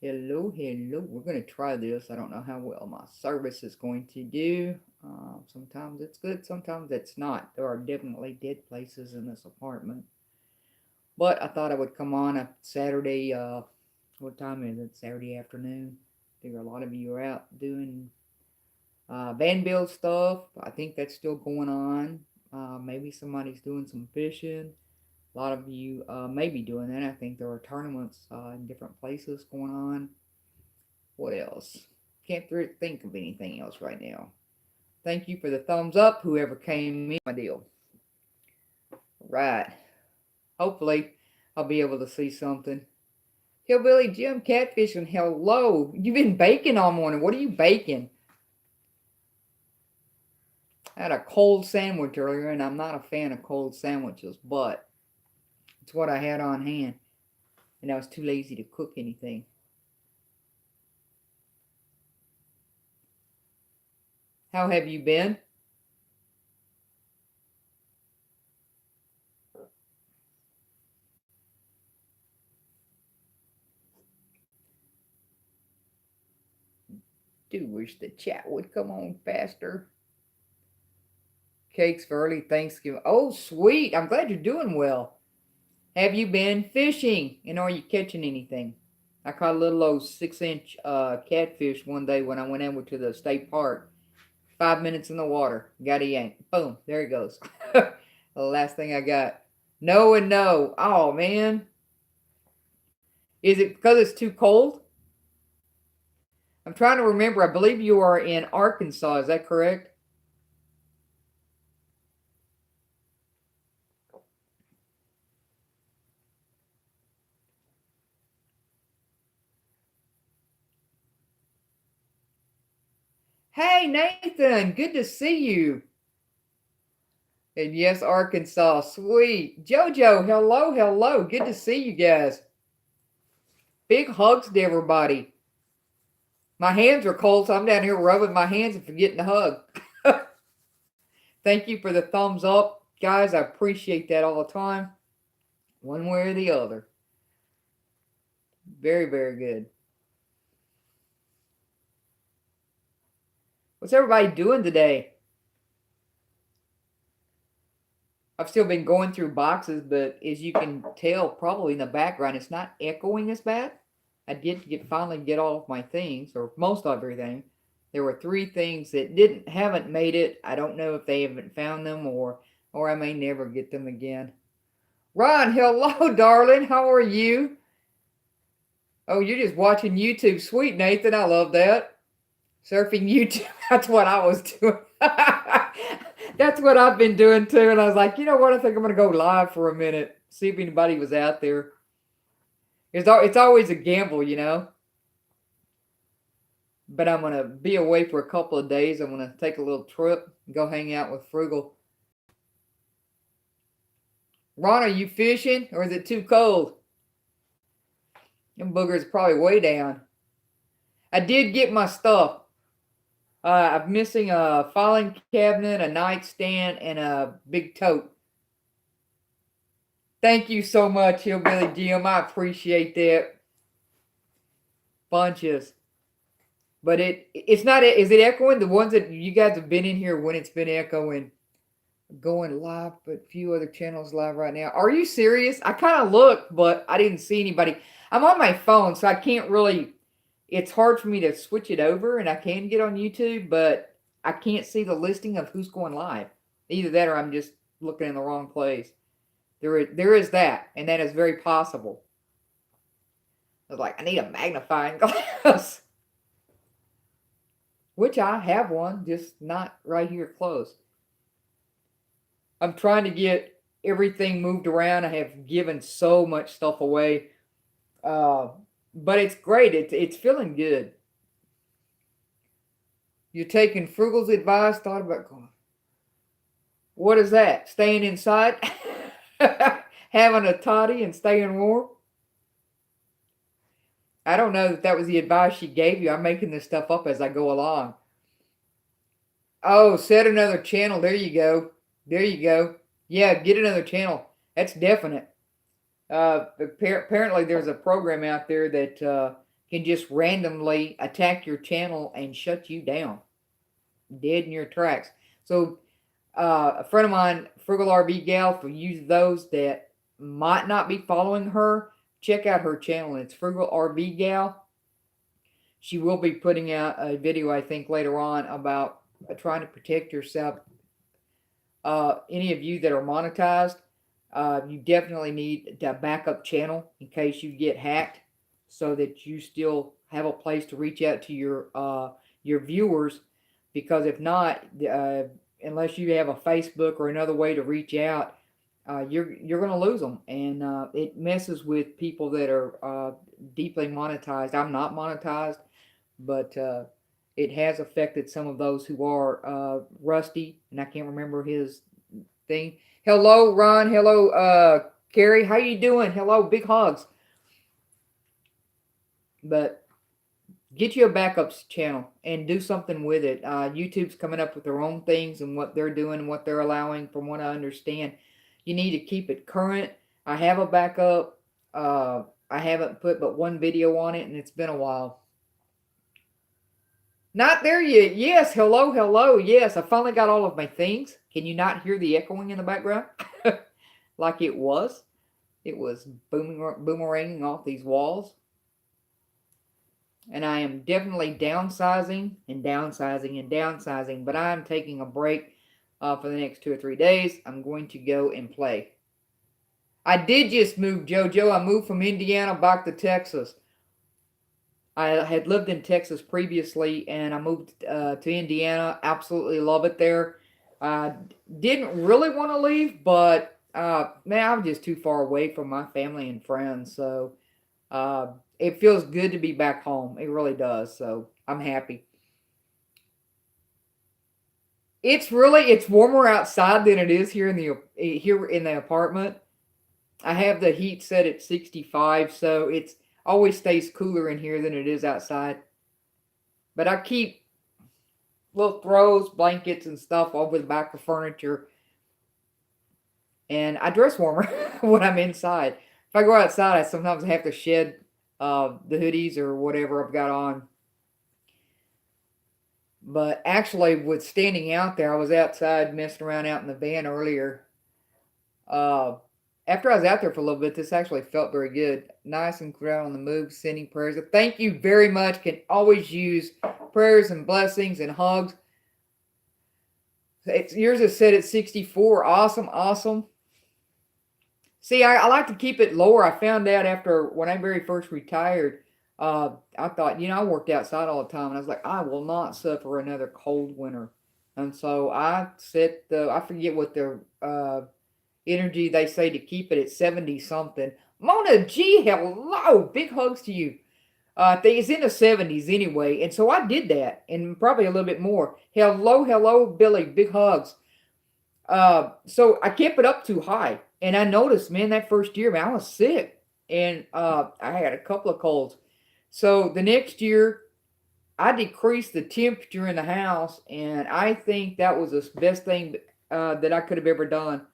Hello, hello. We're going to try this. I don't know how well my service is going to do. Sometimes it's good, sometimes it's not. There are definitely dead places in this apartment. But I thought I would come on a Saturday. What time is it? Saturday afternoon. I figure a lot of you are out doing van build stuff. I think that's still going on. Maybe somebody's doing some fishing. A lot of you may be doing that. I think there are tournaments in different places going on. What else? Can't think of anything else right now. Thank you for the thumbs up, whoever came in. My deal. Right. Hopefully, I'll be able to see something. Hillbilly Jim catfishing. Hello. You've been baking all morning. What are you baking? I had a cold sandwich earlier, and I'm not a fan of cold sandwiches, but it's what I had on hand, and I was too lazy to cook anything. How have you been? Do wish the chat would come on faster. Cakes for early Thanksgiving. Oh, sweet. I'm glad you're doing well. Have you been fishing? And are you catching anything? I caught a little old 6-inch catfish one day when I went over to the state park. 5 minutes in the water. Got a yank. Boom. There he goes. The last thing I got. No and no. Oh, man. Is it because it's too cold? I'm trying to remember. I believe you are in Arkansas. Is that correct? Hey, Nathan. Good to see you. And yes, Arkansas. Sweet. JoJo, hello, hello. Good to see you guys. Big hugs to everybody. My hands are cold, so I'm down here rubbing my hands and forgetting to hug. Thank you for the thumbs up, guys. I appreciate that all the time, one way or the other. Very, very good. What's everybody doing today? I've still been going through boxes, but as you can tell, probably in the background, it's not echoing as bad. I did finally get all of my things, or most of everything. There were 3 things that haven't made it. I don't know if they haven't found them, or I may never get them again. Ron, hello, darling. How are you? Oh, you're just watching YouTube. Sweet, Nathan. I love that. Surfing YouTube. That's what I was doing. That's what I've been doing too. And I was like, you know what? I think I'm going to go live for a minute, see if anybody was out there. It's always a gamble, you know. But I'm going to be away for a couple of days. I'm going to take a little trip, go hang out with Frugal. Ron, are you fishing or is it too cold? Them boogers probably way down. I did get my stuff. I'm missing a filing cabinet, a nightstand, and a big tote. Thank you so much, Hillbilly Jim. I appreciate that. Bunches. But it's not. Is it echoing? The ones that you guys have been in here when it's been echoing, going live, but a few other channels live right now. Are you serious? I kind of looked, but I didn't see anybody. I'm on my phone, so I can't really. It's hard for me to switch it over, and I can get on YouTube, but I can't see the listing of who's going live. Either that, or I'm just looking in the wrong place. There is that, and that is very possible. I was like, I need a magnifying glass. Which I have one, just not right here close. I'm trying to get everything moved around. I have given so much stuff away. But it's great. It's feeling good. You're taking Frugal's advice, thought about going. What is that? Staying inside? Having a toddy and staying warm? I don't know that was the advice she gave you. I'm making this stuff up as I go along. Oh, set another channel. There you go. There you go. Yeah, get another channel. That's definite. Apparently there's a program out there that can just randomly attack your channel and shut you down dead in your tracks. So a friend of mine, Frugal RV Gal, for you those that might not be following her, check out her channel. It's Frugal RV Gal. She will be putting out a video, I think, later on about trying to protect yourself. Any of you that are monetized, you definitely need a backup channel in case you get hacked, so that you still have a place to reach out to your viewers. Because if not, unless you have a Facebook or another way to reach out, you're going to lose them, and it messes with people that are deeply monetized. I'm not monetized, but it has affected some of those who are Rusty, and I can't remember his thing. Hello, Ron. Hello, Carrie. How you doing? Hello, big hugs. But get you a backups channel and do something with it. YouTube's coming up with their own things and what they're doing and what they're allowing, from what I understand. You need to keep it current. I have a backup. I haven't put but one video on it, and it's been a while. Not there yet. Yes, hello, hello. Yes, I finally got all of my things. Can you not hear the echoing in the background? Like it was. It was boomeranging off these walls. And I am definitely downsizing and downsizing and downsizing, but I'm taking a break for the next 2 or 3 days. I'm going to go and play. I did just move, JoJo. I moved from Indiana back to Texas. I had lived in Texas previously, and I moved to Indiana. Absolutely love it there. Didn't really want to leave, but man, I'm just too far away from my family and friends. So it feels good to be back home. It really does. So I'm happy. It's warmer outside than it is here in the apartment. I have the heat set at 65, so it's always stays cooler in here than it is outside. But I keep little throws, blankets, and stuff over the back of furniture. And I dress warmer when I'm inside. If I go outside, I sometimes have to shed the hoodies or whatever I've got on. But actually, with standing out there, I was outside messing around out in the van earlier. After I was out there for a little bit, this actually felt very good. Nice and clear on the move, sending prayers. Thank you very much. Can always use prayers and blessings and hugs. Yours is set at 64. Awesome, awesome. See, I like to keep it lower. I found out after when I very first retired, I thought, I worked outside all the time, and I was like, I will not suffer another cold winter. And so I set I forget what the energy they say to keep it at 70 something. Mona G, hello, big hugs to you. I think it's in the 70s anyway, and so I did that, and probably a little bit more. Hello, hello, Billy, big hugs. So I kept it up too high, and I noticed, man, that first year, man, I was sick, and I had a couple of colds. So the next year, I decreased the temperature in the house, and I think that was the best thing that I could have ever done.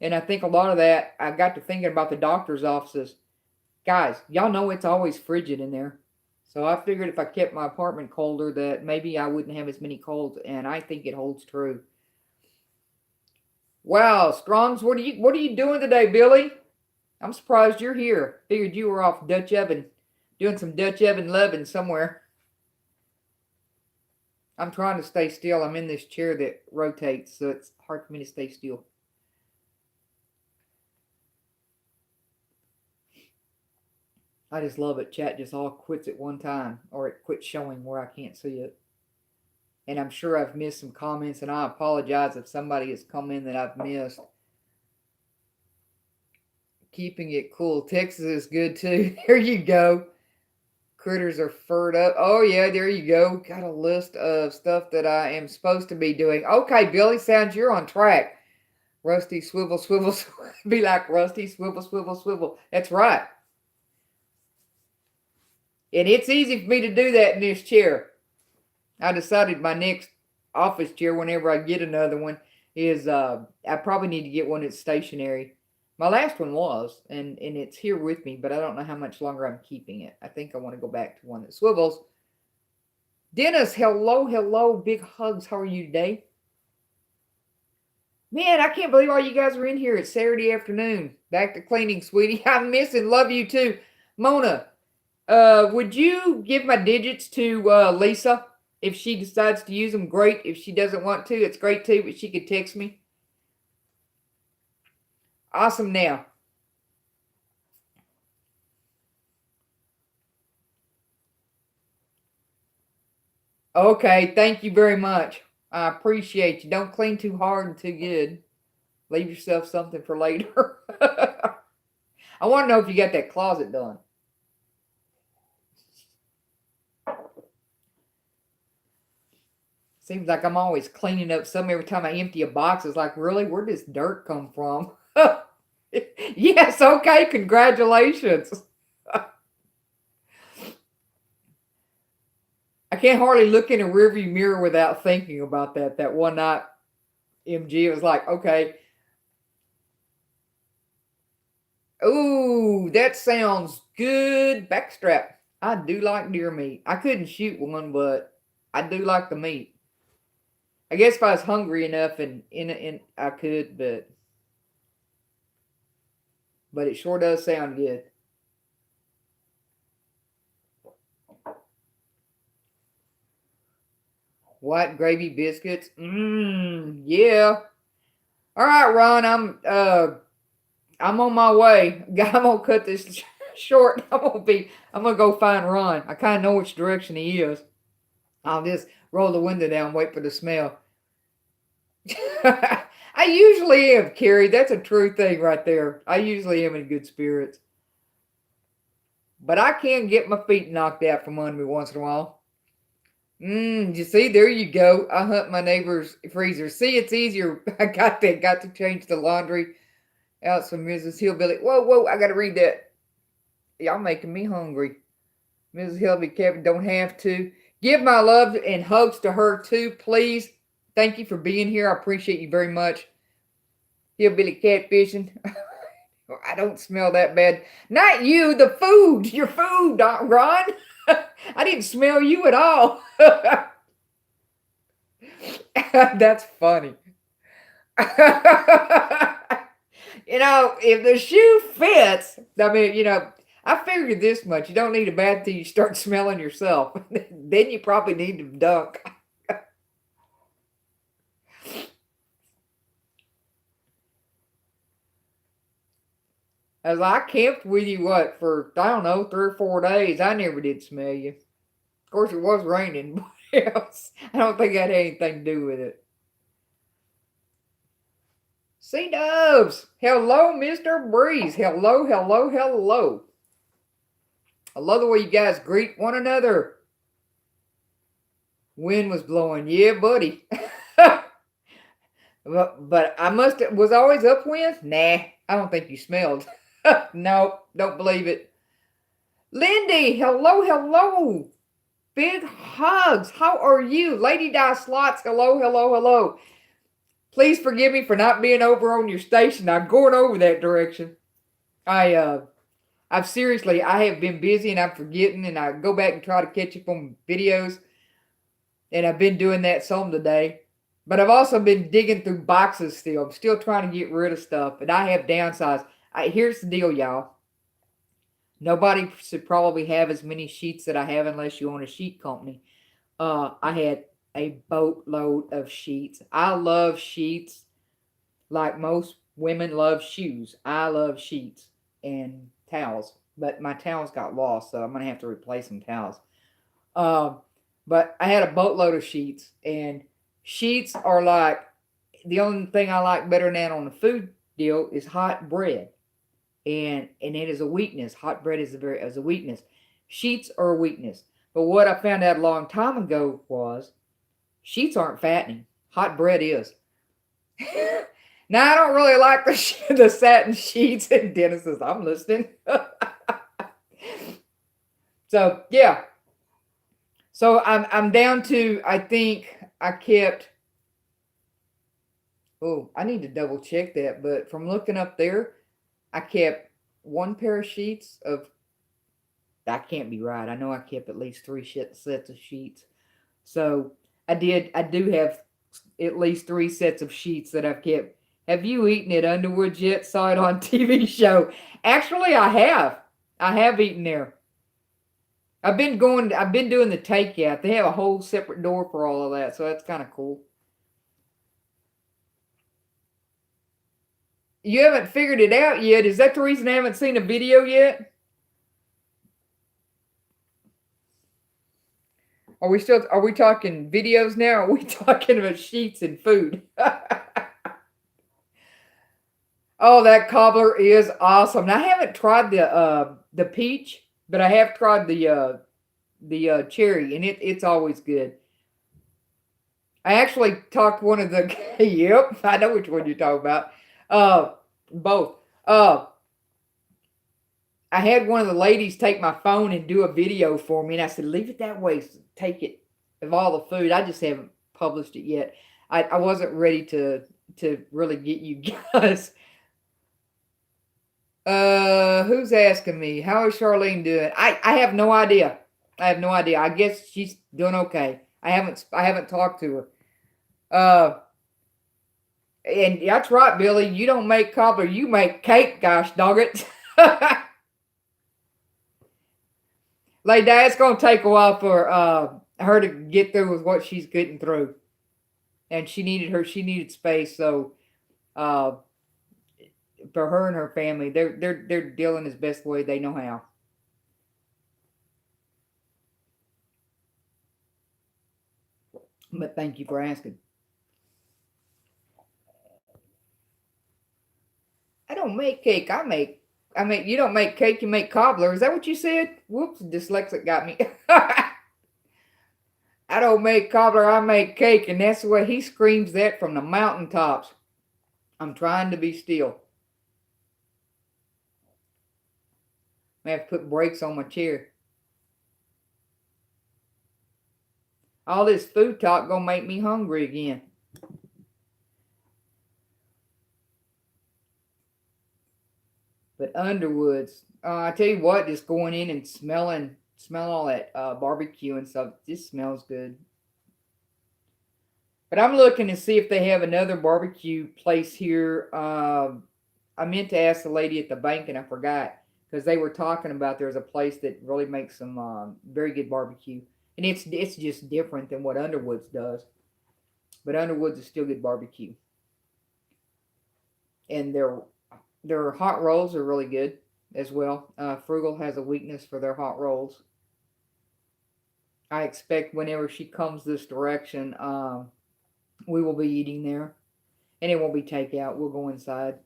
And I think a lot of that, I got to thinking about the doctor's offices. Guys, y'all know it's always frigid in there. So I figured if I kept my apartment colder, that maybe I wouldn't have as many colds, and I think it holds true. Wow, Strongs, what are you doing today, Billy? I'm surprised you're here. Figured you were off Dutch oven, doing some Dutch oven loving somewhere. I'm trying to stay still. I'm in this chair that rotates, so it's hard for me to stay still. I just love it. Chat just all quits at one time, or it quits showing where I can't see it. And I'm sure I've missed some comments, and I apologize if somebody has come in that I've missed. Keeping it cool. Texas is good too. There you go. Critters are furred up. Oh yeah, there you go. Got a list of stuff that I am supposed to be doing. Okay, Billy, sounds you're on track. Rusty, swivel, swivel, swivel. Be like Rusty, swivel, swivel, swivel. That's right. And it's easy for me to do that in this chair. I decided my next office chair, whenever I get another one, is I probably need to get one that's stationary. My last one was, and it's here with me, but I don't know how much longer I'm keeping it. I think I want to go back to one that swivels. Dennis, hello, hello, big hugs. How are you today? Man, I can't believe all you guys are in here. It's Saturday afternoon. Back to cleaning, sweetie. I'm missing. Love you too. Mona, would you give my digits to Lisa? If she decides to use them, great. If she doesn't want to, it's great too, but she could text me. Awesome now. Okay, thank you very much. I appreciate you. Don't clean too hard and too good. Leave yourself something for later. I want to know if you got that closet done. Seems like I'm always cleaning up some every time I empty a box. It's like, really? Where does dirt come from? Yes, okay, congratulations. I can't hardly look in a rearview mirror without thinking about that. That one night, MG, it was like, okay. Ooh, that sounds good. Backstrap. I do like deer meat. I couldn't shoot one, but I do like the meat. I guess if I was hungry enough and in I could, but it sure does sound good. White gravy biscuits. Mmm, yeah. All right, Ron, I'm on my way. I'm gonna cut this short. I'm gonna go find Ron. I kind of know which direction he is. I'll just roll the window down, wait for the smell. I usually am, Carrie. That's a true thing right there. I usually am in good spirits. But I can get my feet knocked out from under me once in a while. You see, there you go. I hunt my neighbor's freezer. See, it's easier. I got that. Got to change the laundry out some Mrs. Hillbilly. Whoa, whoa, I got to read that. Y'all making me hungry. Mrs. Hillbilly Kevin don't have to. Give my love and hugs to her too, please. Thank you for being here. I appreciate you very much. Hillbilly catfishing. I don't smell that bad. Not you, the food. Your food, Ron. I didn't smell you at all. That's funny. If the shoe fits, I mean, I figured this much. You don't need a bath till you start smelling yourself. Then you probably need to dunk. As I camped with you, what, for, I don't know, 3 or 4 days. I never did smell you. Of course, it was raining. I don't think that had anything to do with it. Sea Doves. Hello, Mr. Breeze. Hello, hello, hello. I love the way you guys greet one another. Wind was blowing. Yeah, buddy. but I was always upwind? Nah, I don't think you smelled. Nope, don't believe it. Lindy, hello, hello. Big hugs. How are you? Lady Di Slots, hello, hello, hello. Please forgive me for not being over on your station. I'm going over that direction. I've seriously, I have been busy and I'm forgetting, and I go back and try to catch up on videos, and I've been doing that some today. But I've also been digging through boxes still. I'm still trying to get rid of stuff, and I have downsized. Here's the deal, y'all. Nobody should probably have as many sheets that I have unless you own a sheet company. I had a boatload of sheets. I love sheets like most women love shoes. I love sheets and towels, but my towels got lost, so I'm gonna have to replace some towels. Um, but I had a boatload of sheets, and sheets are like the only thing I like better than that on the food deal is hot bread, and it is a weakness. Hot bread is a weakness. Sheets are a weakness. But what I found out a long time ago was sheets aren't fattening. Hot bread is. Now I don't really like the satin sheets, and Dennis says I'm listening. So yeah. So I'm down to, I think I kept. Oh, I need to double check that, but from looking up there, I kept one pair of sheets of, that can't be right. I know I kept at least three sets of sheets. So I do have at least three sets of sheets that I've kept. Have you eaten at Underwood yet? Saw it on TV show. Actually, I have. I have eaten there. I've been doing the takeout. They have a whole separate door for all of that, so that's kind of cool. You haven't figured it out yet. Is that the reason I haven't seen a video yet? Are we talking videos now? Or are we talking about sheets and food? Oh, that cobbler is awesome. Now, I haven't tried the peach, but I have tried the cherry, and it's always good. I actually talked one of the yep, I know which one you're talking about. Uh, both. I had one of the ladies take my phone and do a video for me, and I said, "Leave it that way. Take it of all the food." I just haven't published it yet. I wasn't ready to really get you guys. Who's asking me? How is Charlene doing? I have no idea. I have no idea. I guess she's doing okay. I haven't talked to her. Uh, and that's right, Billy. You don't make cobbler, you make cake. Gosh dog it. Like that, it's gonna take a while for her to get through with what she's getting through, and she needed space. So uh, for her and her family, they're dealing as best way they know how. But thank you for asking. I don't make cake. I make. You don't make cake. You make cobbler. Is that what you said? Whoops, dyslexic got me. I don't make cobbler. I make cake, and that's the way he screams that from the mountaintops. I'm trying to be still. I have to put brakes on my chair. All this food talk gonna make me hungry again. But Underwoods, I tell you what, just going in and smell all that barbecue and stuff. This smells good. But I'm looking to see if they have another barbecue place here. I meant to ask the lady at the bank and I forgot because they were talking about there's a place that really makes some very good barbecue, and it's just different than what Underwoods does. But Underwoods is still good barbecue, and their hot rolls are really good as well. Frugal has a weakness for their hot rolls. I expect whenever she comes this direction, we will be eating there, and it won't be takeout. We'll go inside.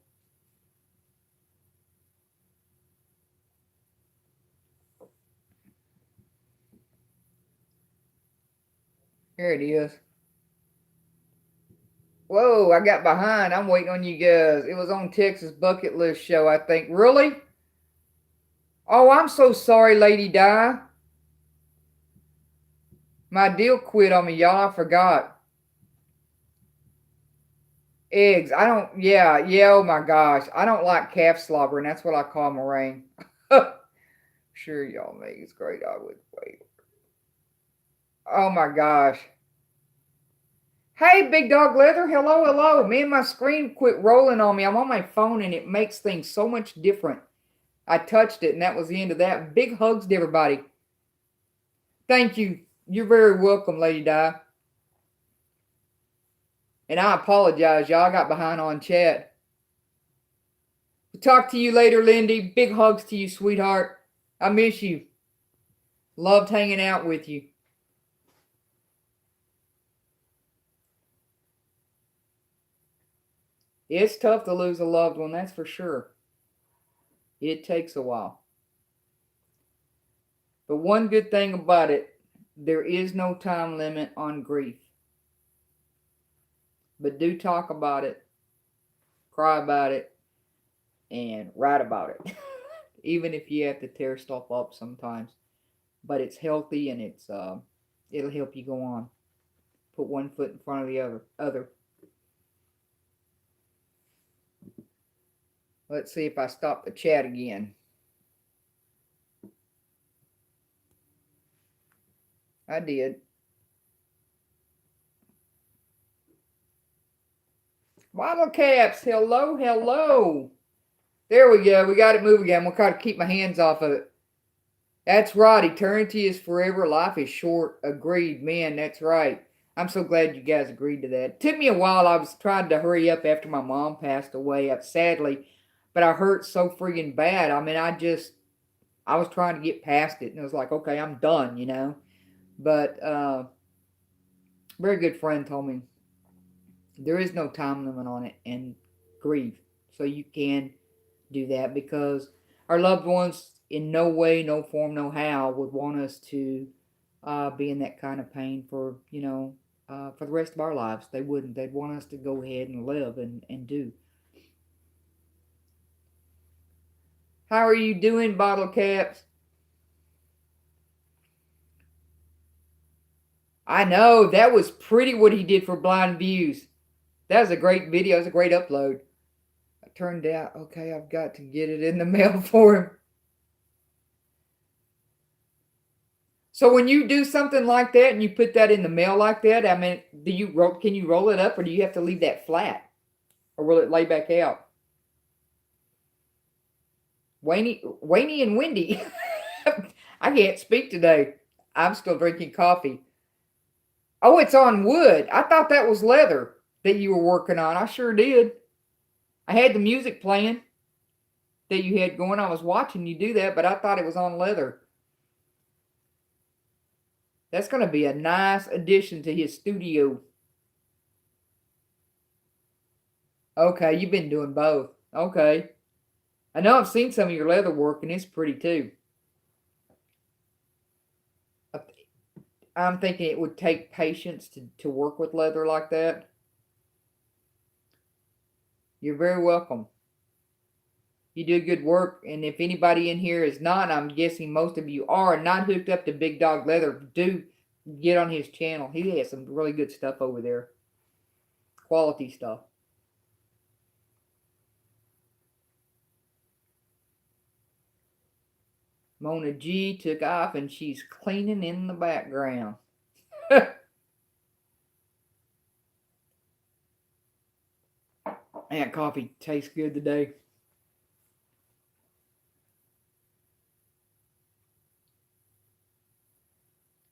Here it is. Whoa, I got behind. I'm waiting on you guys. It was on Texas Bucket List Show, I think. Really? Oh, I'm so sorry, Lady Di. My deal quit on me, y'all. I forgot. Eggs. I don't, yeah, yeah, oh my gosh. I don't like calf slobber, and that's what I call meringue. Sure, y'all make it's great. I would wait. Oh my gosh. Hey, Big Dog Leather. Hello, hello. Man, my screen quit rolling on me. I'm on my phone, and it makes things so much different. I touched it, and that was the end of that. Big hugs to everybody. Thank you. You're very welcome, Lady Di. And I apologize, y'all. I got behind on chat. Talk to you later, Lindy. Big hugs to you, sweetheart. I miss you. Loved hanging out with you. It's tough to lose a loved one, that's for sure. It takes a while. But one good thing about it, there is no time limit on grief. But do talk about it, cry about it, and write about it. Even if you have to tear stuff up sometimes. But it's healthy and it'll help you go on. Put one foot in front of the other. Let's see if I stop the chat again. I did. Bottle caps. Hello, hello. There we go. We got it moving again. We'll try to keep my hands off of it. That's right. Eternity is forever. Life is short. Agreed. Man, that's right. I'm so glad you guys agreed to that. It took me a while. I was trying to hurry up after my mom passed away, sadly, but I hurt so friggin' bad. I mean, I was trying to get past it, and it was like, okay, I'm done, you know. But very good friend told me there is no time limit on it, and grieve. So you can do that because our loved ones, in no way, no form, no how, would want us to be in that kind of pain for, for the rest of our lives. They wouldn't. They'd want us to go ahead and live and do. How are you doing, bottle caps? I know, that was pretty what he did for Blind Views. That was a great video. It was a great upload. It turned out, okay, I've got to get it in the mail for him. So when you do something like that and you put that in the mail like that, I mean, can you roll it up, or do you have to leave that flat? Or will it lay back out? Wayne and Wendy. I can't speak today. I'm still drinking coffee. Oh, it's on wood. I thought that was leather that you were working on. I sure did. I had the music playing that you had going. I was watching you do that, but I thought it was on leather. That's going to be a nice addition to his studio. Okay, you've been doing both. Okay. I know I've seen some of your leather work, and it's pretty too. I'm thinking it would take patience to work with leather like that. You're very welcome. You do good work, and if anybody in here is not, I'm guessing most of you are not hooked up to Big Dog Leather, do get on his channel. He has some really good stuff over there. Quality stuff. Mona G took off and she's cleaning in the background. That coffee tastes good today.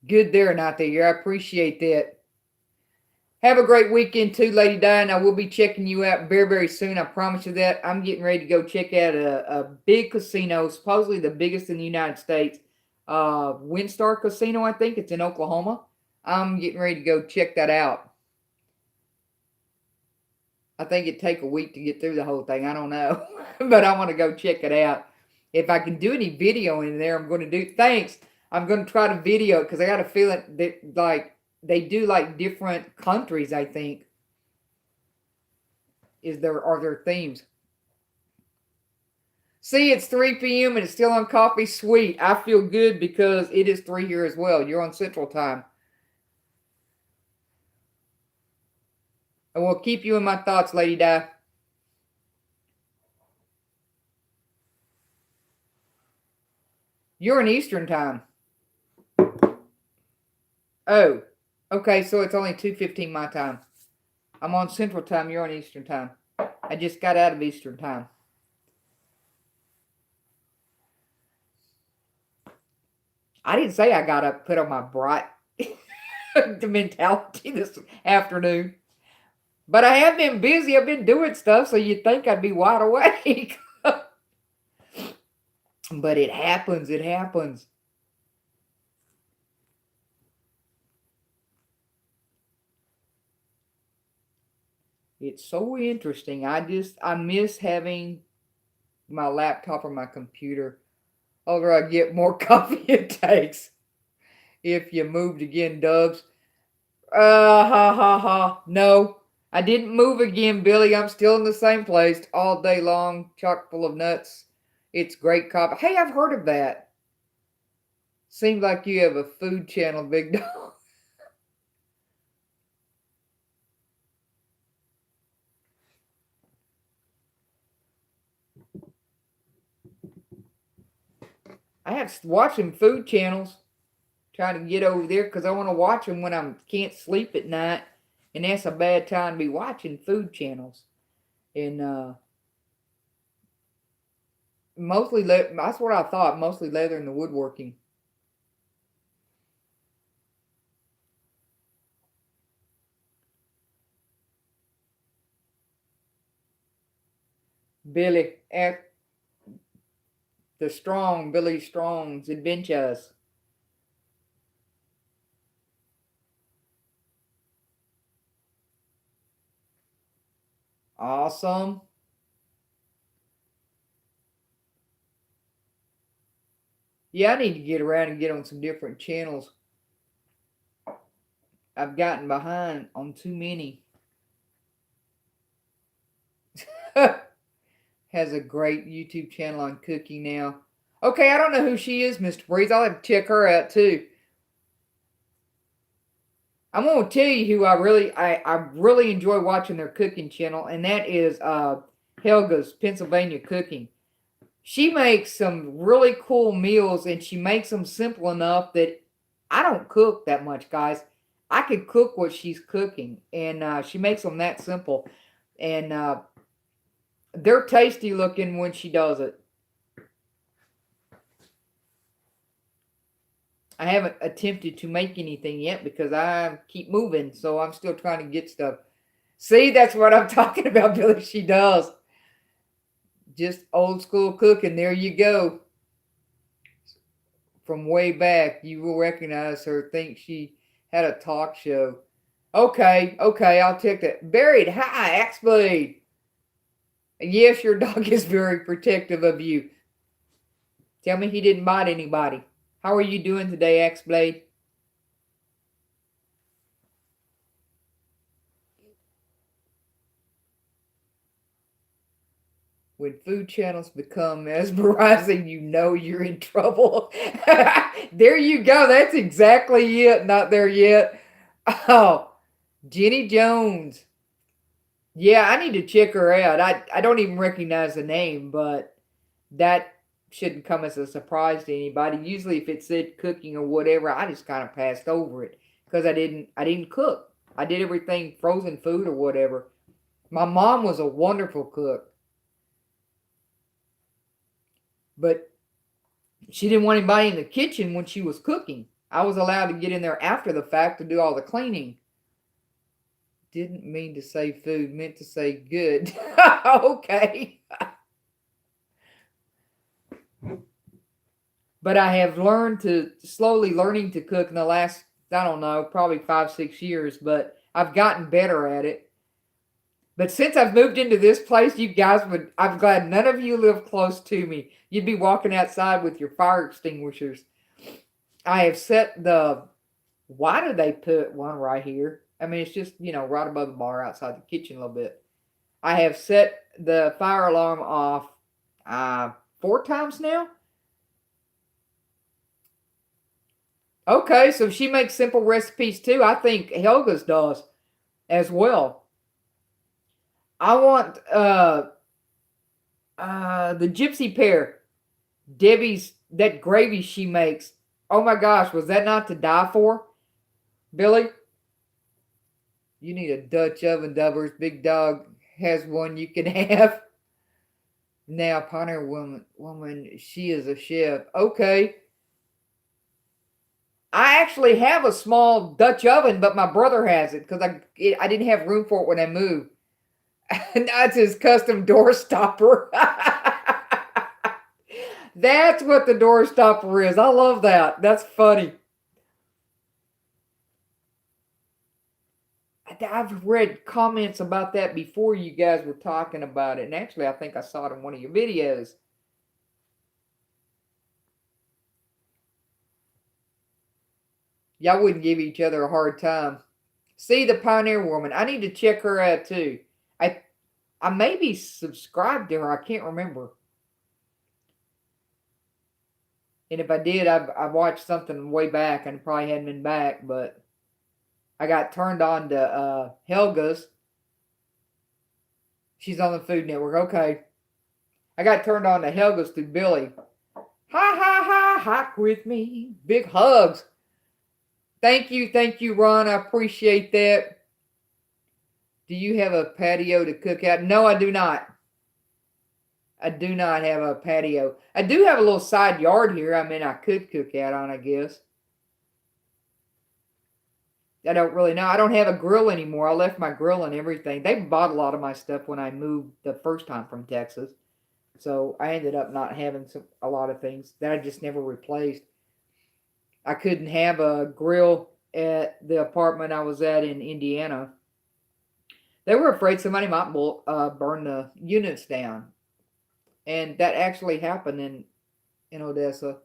Good there, not there. I appreciate that. Have a great weekend too, Lady Di. I will be checking you out very, very soon. I promise you that. I'm getting ready to go check out a big casino, supposedly the biggest in the United States. WinStar Casino, I think. It's in Oklahoma. I'm getting ready to go check that out. I think it'd take a week to get through the whole thing. I don't know. But I want to go check it out. If I can do any video in there, I'm going to do. Thanks. I'm going to try to video it because I got a feeling that, like, they do like different countries, I think. Are there themes? See, it's 3 p.m. and it's still on coffee. Sweet. I feel good because it is 3 here as well. You're on Central Time. I will keep you in my thoughts, Lady Di. You're in Eastern Time. Oh, okay, so it's only 2:15 my time. I'm on Central Time. You're on Eastern Time. I just got out of Eastern Time. I didn't say I got up, put on my bright mentality this afternoon. But I have been busy. I've been doing stuff, so you'd think I'd be wide awake. But it happens. It happens. It's so interesting. I miss having my laptop or my computer. Older I get, more coffee it takes. If you moved again, Dubs. Ha ha ha. No, I didn't move again, Billy. I'm still in the same place all day long, chock full of nuts. It's great coffee. Hey, I've heard of that. Seems like you have a food channel, Big Dog. I have to watch them food channels. Trying to get over there because I want to watch them when I can't sleep at night. And that's a bad time to be watching food channels. And mostly, that's what I thought, mostly leather and the woodworking. Billy, Billy Strong's Adventures. Awesome. Yeah, I need to get around and get on some different channels. I've gotten behind on too many. Has a great YouTube channel on cooking now. Okay, I don't know who she is, Mr. Breeze. I'll have to check her out too. I'm gonna tell you who I really enjoy watching their cooking channel, and that is Helga's Pennsylvania Cooking. She makes some really cool meals, and she makes them simple enough that I don't cook that much, guys. I could cook what she's cooking, and she makes them that simple, and they're tasty looking when she does it. I haven't attempted to make anything yet because I keep moving, so I'm still trying to get stuff. See, that's what I'm talking about, Billy. She does. Just old school cooking. There you go. From way back, you will recognize her. Think she had a talk show. Okay, I'll take that. Buried. Hi, Axblade. Yes, your dog is very protective of you. Tell me he didn't bite anybody. How are you doing today, Axblade? When food channels become mesmerizing, you know you're in trouble. There you go. That's exactly it. Not there yet. Oh, Jenny Jones. Yeah, I need to check her out. I don't even recognize the name, but that shouldn't come as a surprise to anybody. Usually if it said cooking or whatever, I just kind of passed over it because I didn't cook. I did everything frozen food or whatever. My mom was a wonderful cook, but she didn't want anybody in the kitchen when she was cooking. I was allowed to get in there after the fact to do all the cleaning. Didn't mean to say food, meant to say good. Okay. But I have slowly learning to cook in the last, I don't know, probably 5, 6 years, but I've gotten better at it. But since I've moved into this place, you guys I'm glad none of you live close to me. You'd be walking outside with your fire extinguishers. I have set why do they put one right here? I mean, it's just, right above the bar outside the kitchen a little bit. I have set the fire alarm off 4 times now. Okay, so she makes simple recipes too. I think Helga's does as well. I want the gypsy pear. Debbie's that gravy she makes. Oh my gosh, was that not to die for? Billy? You need a Dutch oven, Dubbers. Big Dog has one you can have. Now, Pioneer woman, she is a chef. Okay. I actually have a small Dutch oven, but my brother has it because I didn't have room for it when I moved. That's his custom door stopper. That's what the door stopper is. I love that. That's funny. I've read comments about that before you guys were talking about it. And actually, I think I saw it in one of your videos. Y'all wouldn't give each other a hard time. See the Pioneer Woman. I need to check her out too. I may be subscribed to her. I can't remember. And if I did, I watched something way back and probably hadn't been back, but I got turned on to Helga's. She's on the Food Network. Okay. I got turned on to Helga's through Billy. Hike with me. Big hugs. Thank you, Ron. I appreciate that. Do you have a patio to cook out? No, I do not. I do not have a patio. I do have a little side yard here. I mean, I could cook out on, I guess. I don't really know. I don't have a grill anymore. I left my grill and everything. They bought a lot of my stuff when I moved the first time from Texas. So I ended up not having a lot of things that I just never replaced. I couldn't have a grill at the apartment I was at in Indiana. They were afraid somebody might burn the units down. And that actually happened in Odessa.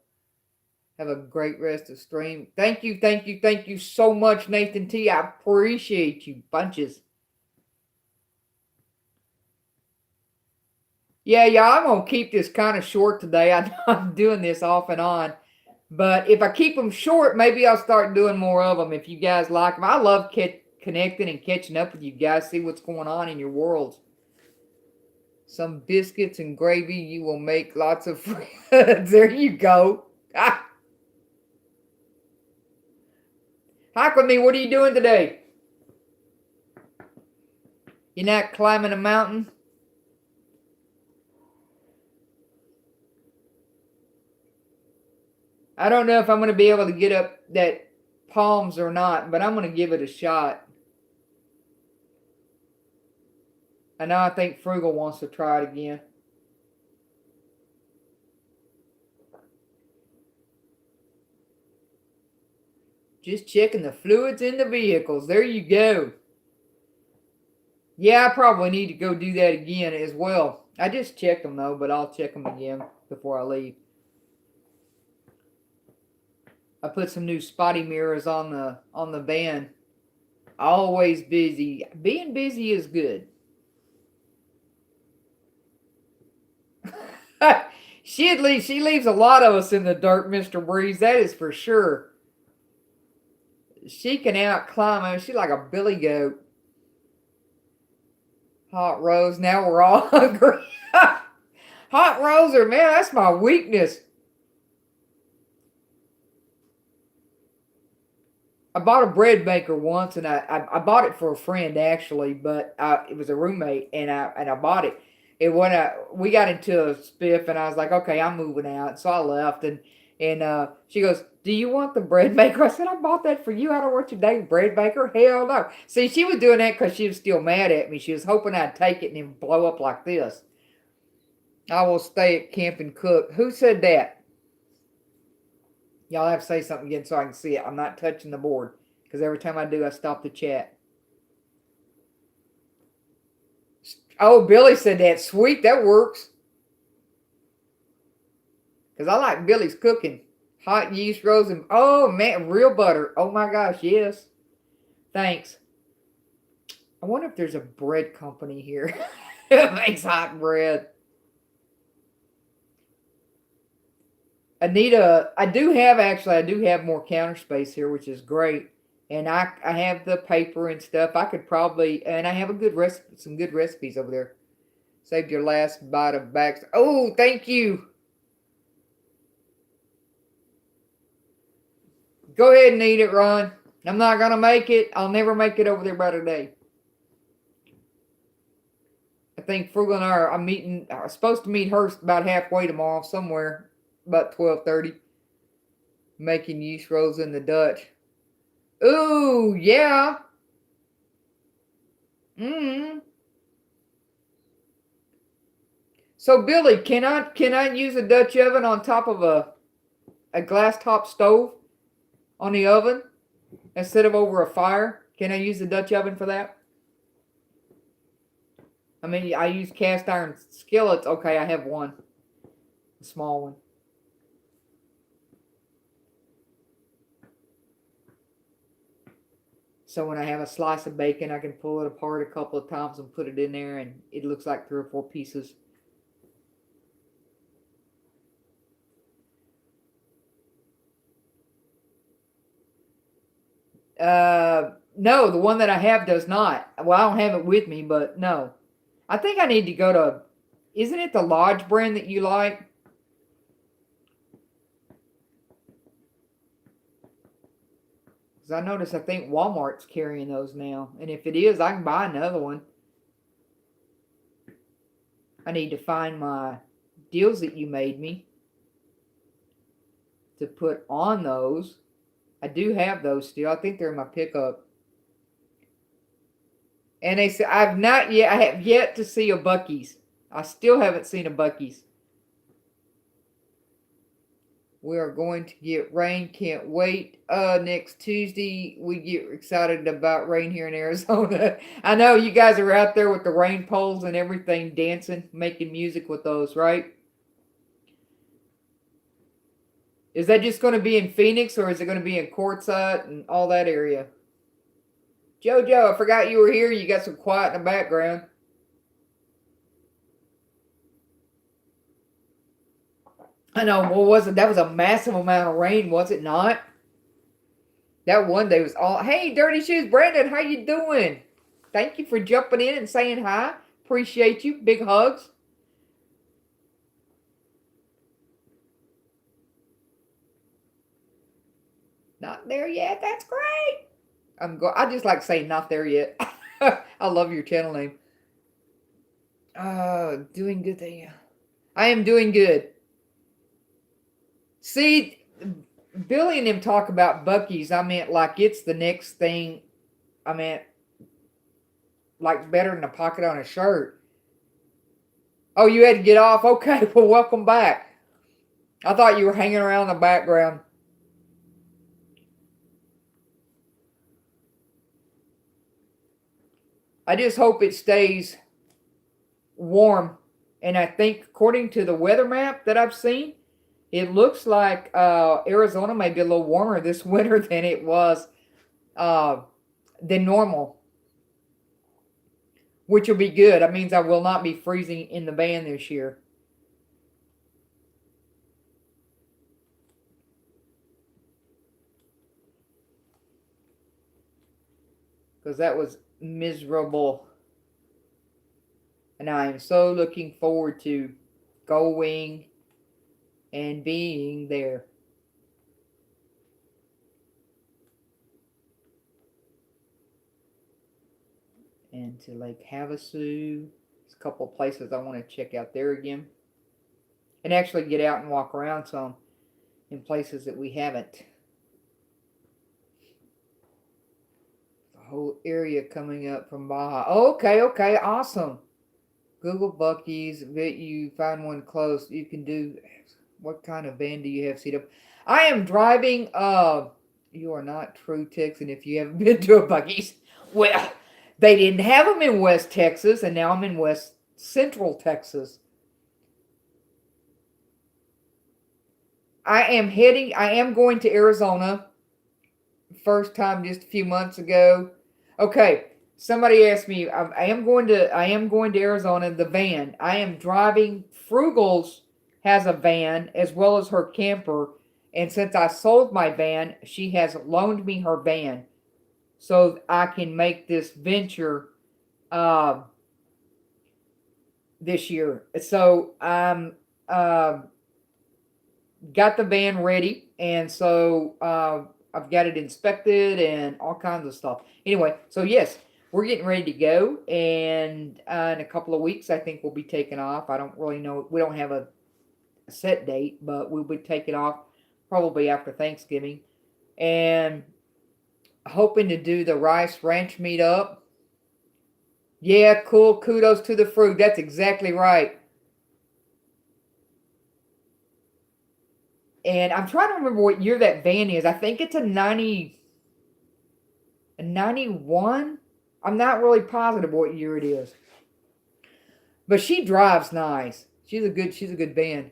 Have a great rest of stream. Thank you so much, Nathan T. I appreciate you bunches. Yeah, I'm gonna keep this kind of short today. I know I'm doing this off and on, but if I keep them short, maybe I'll start doing more of them. If you guys like them, I love connecting and catching up with you guys. See what's going on in your worlds. Some biscuits and gravy. You will make lots of friends. There you go. Ah. Hike with me. What are you doing today? You're not climbing a mountain? I don't know if I'm going to be able to get up that palms or not, but I'm going to give it a shot. I know I think Frugal wants to try it again. Just checking the fluids in the vehicles. There you go. Yeah, I probably need to go do that again as well. I just checked them though, but I'll check them again before I leave. I put some new spotty mirrors on the van. Always busy. Being busy is good. She leaves a lot of us in the dirt, Mr. Breeze. That is for sure. She can out climb. She's like a billy goat. Hot Rose. Now we're all hungry. Hot Rose, man, that's my weakness. I bought a bread maker once, and I bought it for a friend actually, but it was a roommate, and I bought it. And when we got into a spiff, and I was like, okay, I'm moving out, so I left, and she goes, do you want the bread maker? I said, I bought that for you. I don't want your dang bread maker. Hell no. See, she was doing that because she was still mad at me. She was hoping I'd take it and then blow up like this. I will stay at camp and cook. Who said that? Y'all have to say something again so I can see it. I'm not touching the board because every time I do, I stop the chat. Oh, Billy said that. Sweet, that works. Because I like Billy's cooking. Hot yeast rolls and, oh man, real butter. Oh my gosh, yes. Thanks. I wonder if there's a bread company here that makes hot bread. I do have more counter space here, which is great. And I have the paper and stuff. I could probably, and I have some good recipes over there. Saved your last bite of Baxter. Oh, thank you. Go ahead and eat it, Ron. I'm not going to make it. I'll never make it over there by today. I think Frugal and I are supposed to meet her about halfway tomorrow somewhere. About 12:30. Making yeast rolls in the Dutch. Ooh, yeah. So Billy, can I use a Dutch oven on top of a glass top stove on the oven instead of over a fire? Can I use the Dutch oven for that? I mean, I use cast iron skillets. Okay, I have one. A small one. So when I have a slice of bacon, I can pull it apart a couple of times and put it in there, and it looks like 3 or 4 pieces. No, the one that I have does not. Well, I don't have it with me, but no. I think I need to go to, isn't it the Lodge brand that you like? Because I noticed I think Walmart's carrying those now. And if it is, I can buy another one. I need to find my deals that you made me to put on those. I do have those still. I think they're in my pickup. And they said I have yet to see a Buc-ee's. I still haven't seen a Buc-ee's. We are going to get rain. Can't wait. Next Tuesday, we get excited about rain here in Arizona. I know you guys are out there with the rain poles and everything, dancing, making music with those, right? Is that just going to be in Phoenix, or is it going to be in Quartzsite and all that area? JoJo, I forgot you were here. You got some quiet in the background. I know. What was it? That was a massive amount of rain, was it not? That one day was all. Hey, Dirty Shoes, Brandon, how you doing? Thank you for jumping in and saying hi. Appreciate you. Big hugs. Not there yet. That's great. I just like saying not there yet. I love your channel name. Doing good thing. I am doing good. See, Billy and them talk about Buc-ee's. I meant like it's the next thing. I meant like better than a pocket on a shirt. Oh, you had to get off? Okay, well, welcome back. I thought you were hanging around in the background. I just hope it stays warm. And I think according to the weather map that I've seen, it looks like Arizona may be a little warmer this winter than it was than normal. Which will be good. That means I will not be freezing in the van this year. Because that was miserable. And I am so looking forward to going and being there. And to Lake Havasu. There's a couple of places I want to check out there again. And actually get out and walk around some in places that we haven't. The whole area coming up from Baja. Okay, awesome. Google Buc-ee's. Bet you find one close. You can do. What kind of van do you have set up? I am driving. You are not true Texan if you haven't been to a Buc-ee's. Well, they didn't have them in West Texas, and now I'm in West Central Texas. I am going to Arizona. First time just a few months ago. Okay, somebody asked me. I am going to Arizona. The van. I am driving. Frugals has a van as well as her camper, and since I sold my van, she has loaned me her van, so I can make this venture this year. So I'm got the van ready, and so I've got it inspected and all kinds of stuff. Anyway, so yes, we're getting ready to go, and in a couple of weeks, I think we'll be taking off. I don't really know. We don't have a set date, but we'll be taking off probably after Thanksgiving, and hoping to do the Rice Ranch meetup. Yeah, cool. Kudos to the Frug. That's exactly right. And I'm trying to remember what year that van is. I think it's a 91. I'm not really positive what year it is. But she drives nice. She's a good van.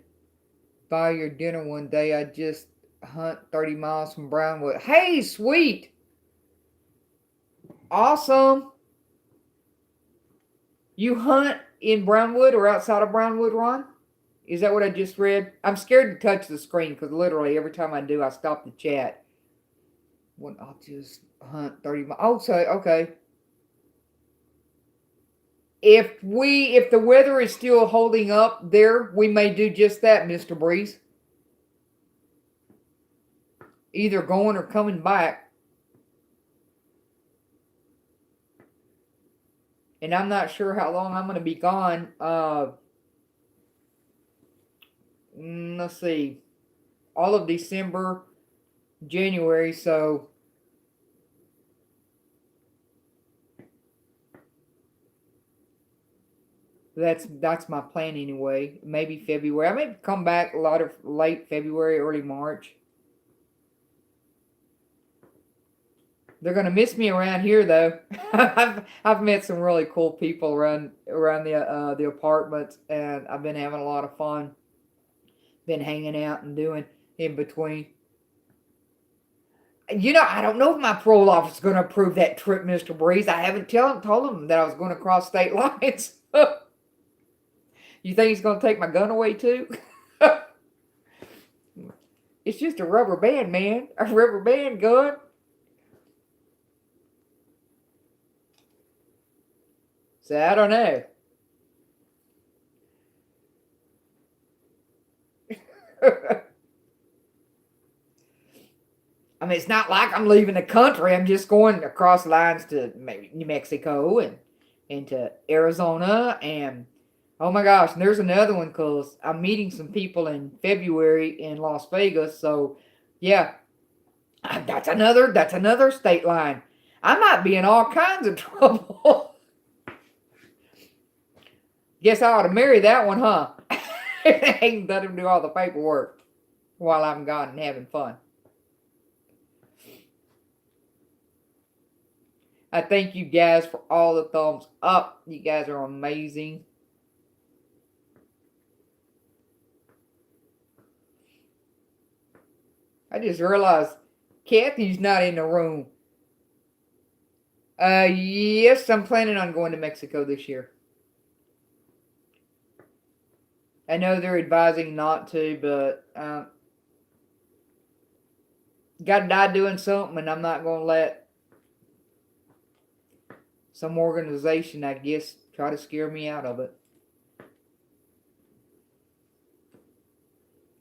Buy your dinner one day. I just hunt 30 miles from Brownwood. Hey, sweet. Awesome. You hunt in Brownwood or outside of Brownwood, Ron? Is that what I just read? I'm scared to touch the screen because literally every time I do, I stop the chat. Well, I'll just hunt 30 miles. Oh, so, okay. If the weather is still holding up there, we may do just that, Mr. Breeze. Either going or coming back. And I'm not sure how long I'm going to be gone. Let's see. All of December, January, so that's my plan anyway. Maybe February. I may come back a lot of late February, early March. They're gonna miss me around here though. I've met some really cool people around the apartments, and I've been having a lot of fun. Been hanging out and doing in between. I don't know if my parole officer is going to approve that trip, Mr. Breeze. I haven't told him that I was going to cross state lines. You think he's going to take my gun away too? It's just a rubber band, man. A rubber band gun. So I don't know. I mean, it's not like I'm leaving the country. I'm just going across lines to maybe New Mexico and into Arizona. And oh my gosh, and there's another one because I'm meeting some people in February in Las Vegas. So yeah, that's another state line. I might be in all kinds of trouble. Guess I ought to marry that one, huh? And let him do all the paperwork while I'm gone and having fun. I thank you guys for all the thumbs up. You guys are amazing. I just realized Kathy's not in the room. Yes, I'm planning on going to Mexico this year. I know they're advising not to, but got to die doing something, and I'm not going to let some organization, I guess, try to scare me out of it.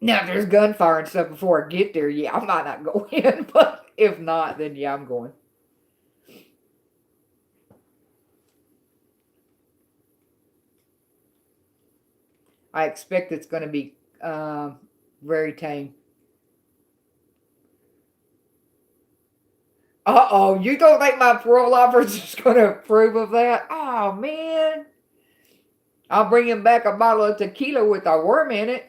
Now, if there's gunfire and stuff before I get there, yeah, I might not go in, but if not, then yeah, I'm going. I expect it's going to be very tame. Uh-oh, you don't think my parole officer is going to approve of that? Oh, man. I'll bring him back a bottle of tequila with a worm in it.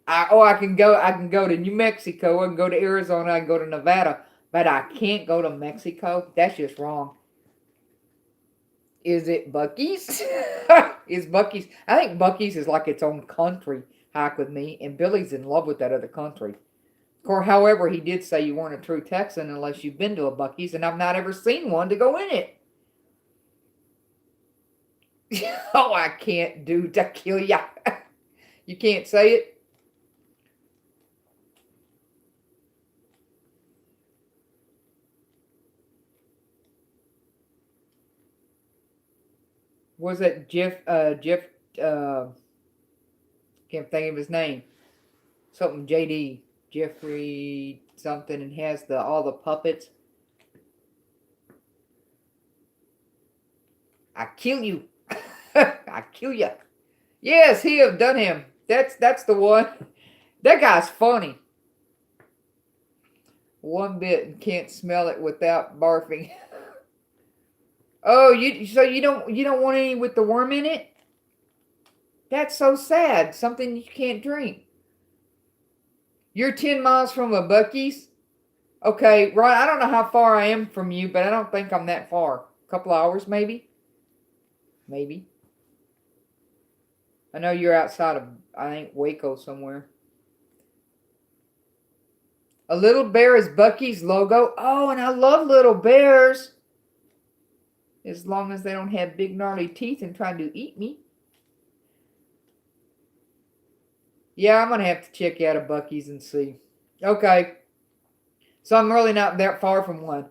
I can go to New Mexico, I can go to Arizona, I can go to Nevada, but I can't go to Mexico. That's just wrong. Is it Buc-ee's? Is Buc-ee's? I think Buc-ee's is like its own country. Hike with me, and Billy's in love with that other country. Or, however, he did say you weren't a true Texan unless you've been to a Buc-ee's, and I've not ever seen one to go in it. Oh, I can't do tequila. You can't say it? Was it Jeff, can't think of his name. Something JD. Jeffrey something, and has all the puppets. I kill you. I kill you. Yes, he have done him. That's the one. That guy's funny. One bit and can't smell it without barfing. Oh, you don't want any with the worm in it? That's so sad. Something you can't drink. You're 10 miles from a Buc-ee's? Okay, right. I don't know how far I am from you, but I don't think I'm that far. A couple hours, maybe? Maybe. I know you're outside of, I think, Waco somewhere. A little bear is Buc-ee's logo. Oh, and I love little bears. As long as they don't have big gnarly teeth and try to eat me. Yeah, I'm going to have to check out a Buc-ee's and see. Okay. So I'm really not that far from one.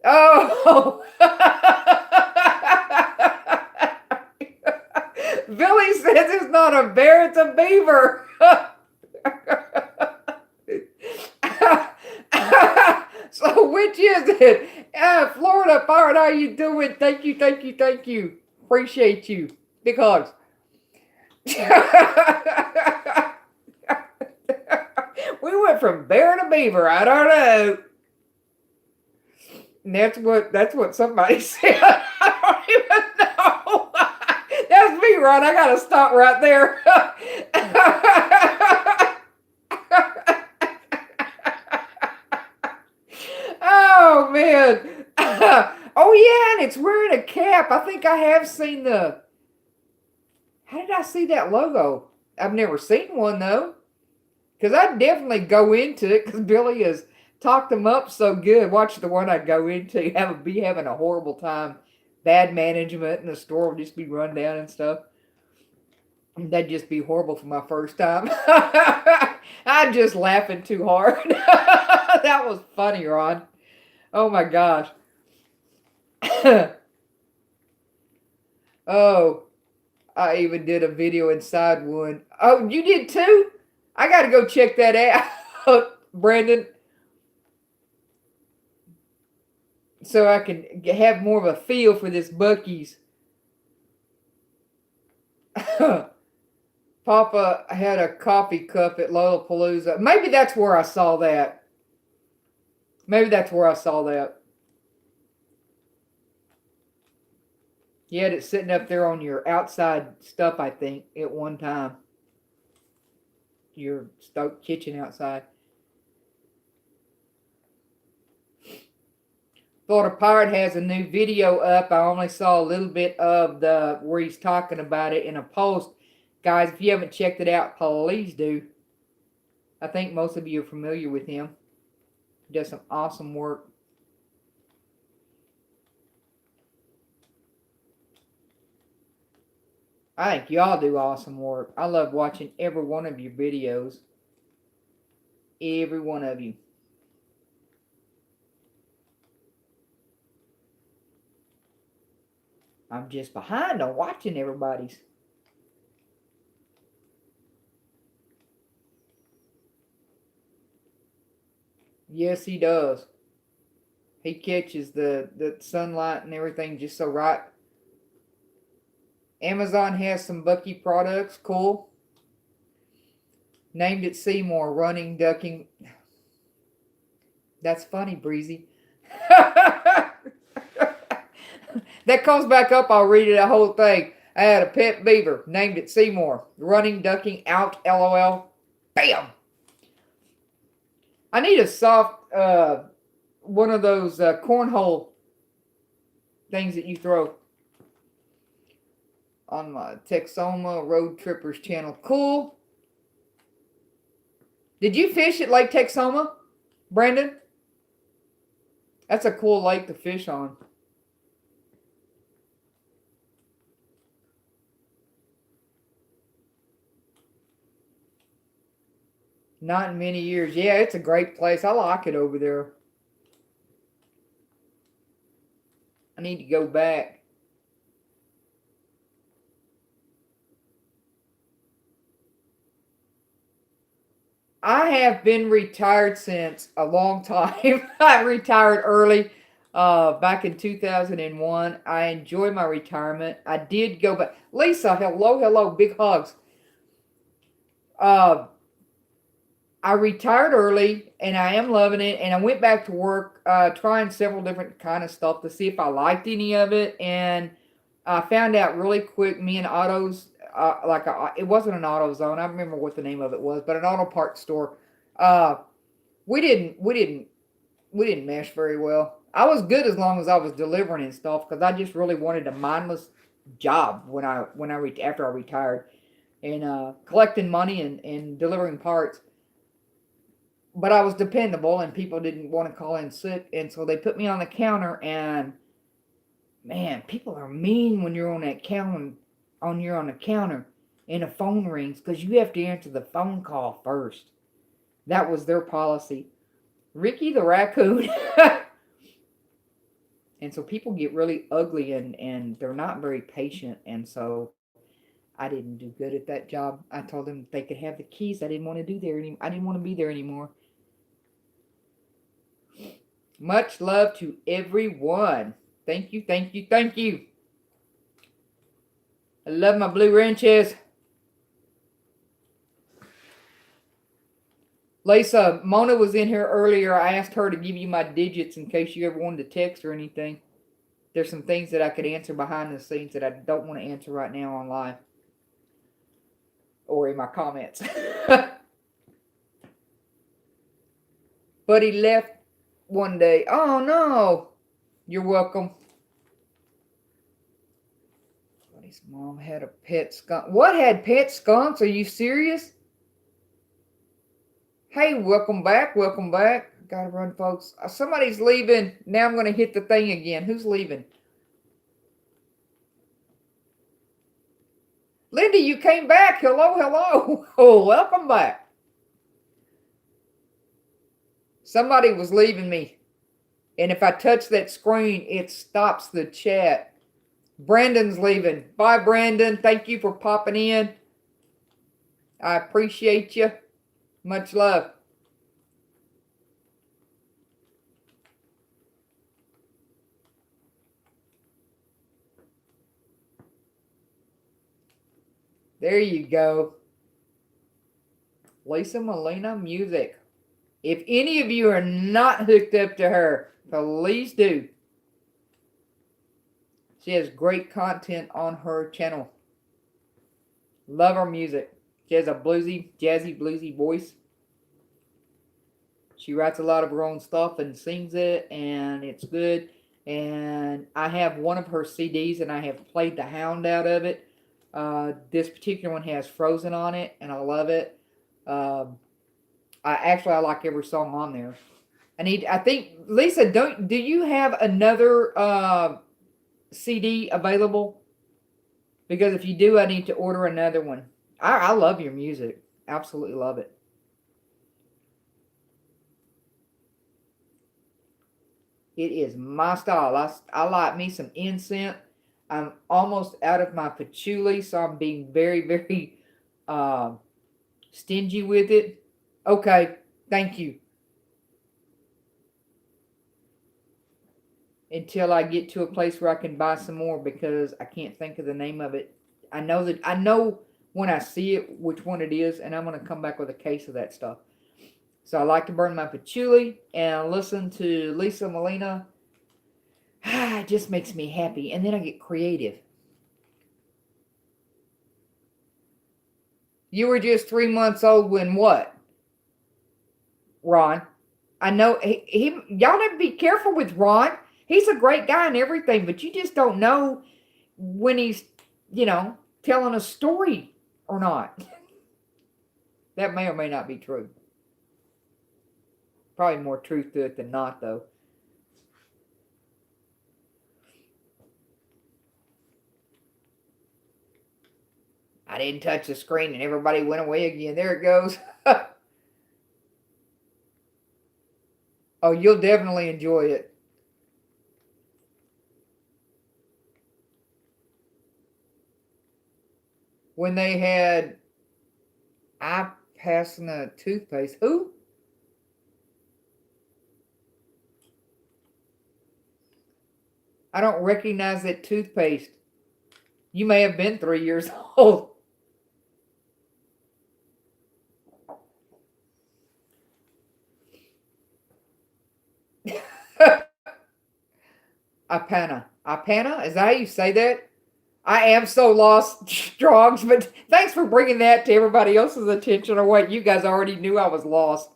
Oh! Billy says it's not a bear, it's a beaver. So So which is it? Florida Pirate, how you doing? Thank you, thank you, thank you. Appreciate you. Big hugs. We went from bear to beaver. I don't know. And that's what somebody said. I don't even know. That's me, Ron. I gotta stop right there. Oh man. Oh yeah, and it's wearing a cap. I think I have seen the. How did I see that logo? I've never seen one though. Because I'd definitely go into it because Billy has talked them up so good. Watch the one I'd go into, be having a horrible time. Bad management and the store would just be run down and stuff. That'd just be horrible for my first time. I'm just laughing too hard. That was funny, Ron. Oh my gosh. Oh, I even did a video inside one. Oh, you did too? I got to go check that out, Brandon, so I can have more of a feel for this Buc-ee's. Papa had a coffee cup at Lollapalooza. Maybe that's where I saw that. Maybe that's where I saw that. You had it sitting up there on your outside stuff, I think, at one time. Your stove kitchen outside. Florida Pirate has a new video up. I only saw a little bit of the where he's talking about it in a post. Guys, if you haven't checked it out, please do. I think most of you are familiar with him. He does some awesome work. I think y'all do awesome work. I love watching every one of your videos. Every one of you. I'm just behind on watching everybody's. Yes, he does. He catches the sunlight and everything just so right. Amazon has some Buc-ee products. Cool. Named it Seymour. Running, ducking. That's funny, Breezy. That comes back up. I'll read it the whole thing. I had a pet beaver. Named it Seymour. Running, ducking, out, LOL. Bam! I need a soft, one of those cornhole things that you throw on my Texoma Road Trippers channel. Cool. Did you fish at Lake Texoma, Brandon? That's a cool lake to fish on. Not in many years. Yeah, it's a great place. I like it over there. I need to go back. I have been retired since a long time. I retired early, back in 2001. I enjoy my retirement. I did go back. Lisa, hello, hello, big hugs. Uh, I retired early, and I am loving it. And I went back to work, trying several different kind of stuff to see if I liked any of it. And I found out really quick. Me and Otto's, it wasn't an AutoZone. I remember what the name of it was, but an auto parts store. Uh, we didn't mesh very well. I was good as long as I was delivering and stuff because I just really wanted a mindless job after I retired, and collecting money and delivering parts. But I was dependable, and people didn't want to call in sick, and so they put me on the counter. And man, people are mean when you're on that counter, on the counter, and the phone rings because you have to answer the phone call first. That was their policy. Ricky the raccoon. And so people get really ugly, and they're not very patient, and so I didn't do good at that job. I told them they could have the keys. I didn't want to be there anymore. Much love to everyone. Thank you, thank you, thank you. I love my blue wrenches. Lisa, Mona was in here earlier. I asked her to give you my digits in case you ever wanted to text or anything. There's some things that I could answer behind the scenes that I don't want to answer right now on live or in my comments. But he left one day. Oh no. You're welcome. Buddy's mom had a pet skunk. What had pet skunks? Are you serious? Hey, welcome back. Welcome back. Gotta run, folks. Somebody's leaving. Now I'm going to hit the thing again. Who's leaving? Linda, you came back. Hello, hello. Oh, welcome back. Somebody was leaving me. And if I touch that screen, it stops the chat. Brandon's leaving. Bye, Brandon. Thank you for popping in. I appreciate you. Much love. There you go. Lisa Molina Music. If any of you are not hooked up to her, please do. She has great content on her channel. Love her music. She has a bluesy, jazzy, bluesy voice. She writes a lot of her own stuff and sings it, and it's good. And I have one of her CDs, and I have played the hound out of it. This particular one has Frozen on it, and I love it. I like every song on there. I think Lisa, do you have another CD available? Because if you do, I need to order another one. I love your music. Absolutely love it. It is my style. I like me some incense. I'm almost out of my patchouli, so I'm being very, very stingy with it. Okay, thank you. Until I get to a place where I can buy some more, because I can't think of the name of it. I know when I see it which one it is, and I'm going to come back with a case of that stuff. So I like to burn my patchouli and listen to Lisa Molina. It just makes me happy, and then I get creative. You were just 3 months old when what? Ron. I know y'all have to be careful with Ron. He's a great guy and everything, but you just don't know when he's, telling a story or not. That may or may not be true. Probably more truth to it than not, though. I didn't touch the screen and everybody went away again. There it goes. Oh, you'll definitely enjoy it. When they had Ipasna toothpaste. Who? I don't recognize that toothpaste. You may have been 3 years old. Ipana. Ipana? Is that how you say that? I am so lost, Strogs, but thanks for bringing that to everybody else's attention, or what? You guys already knew I was lost.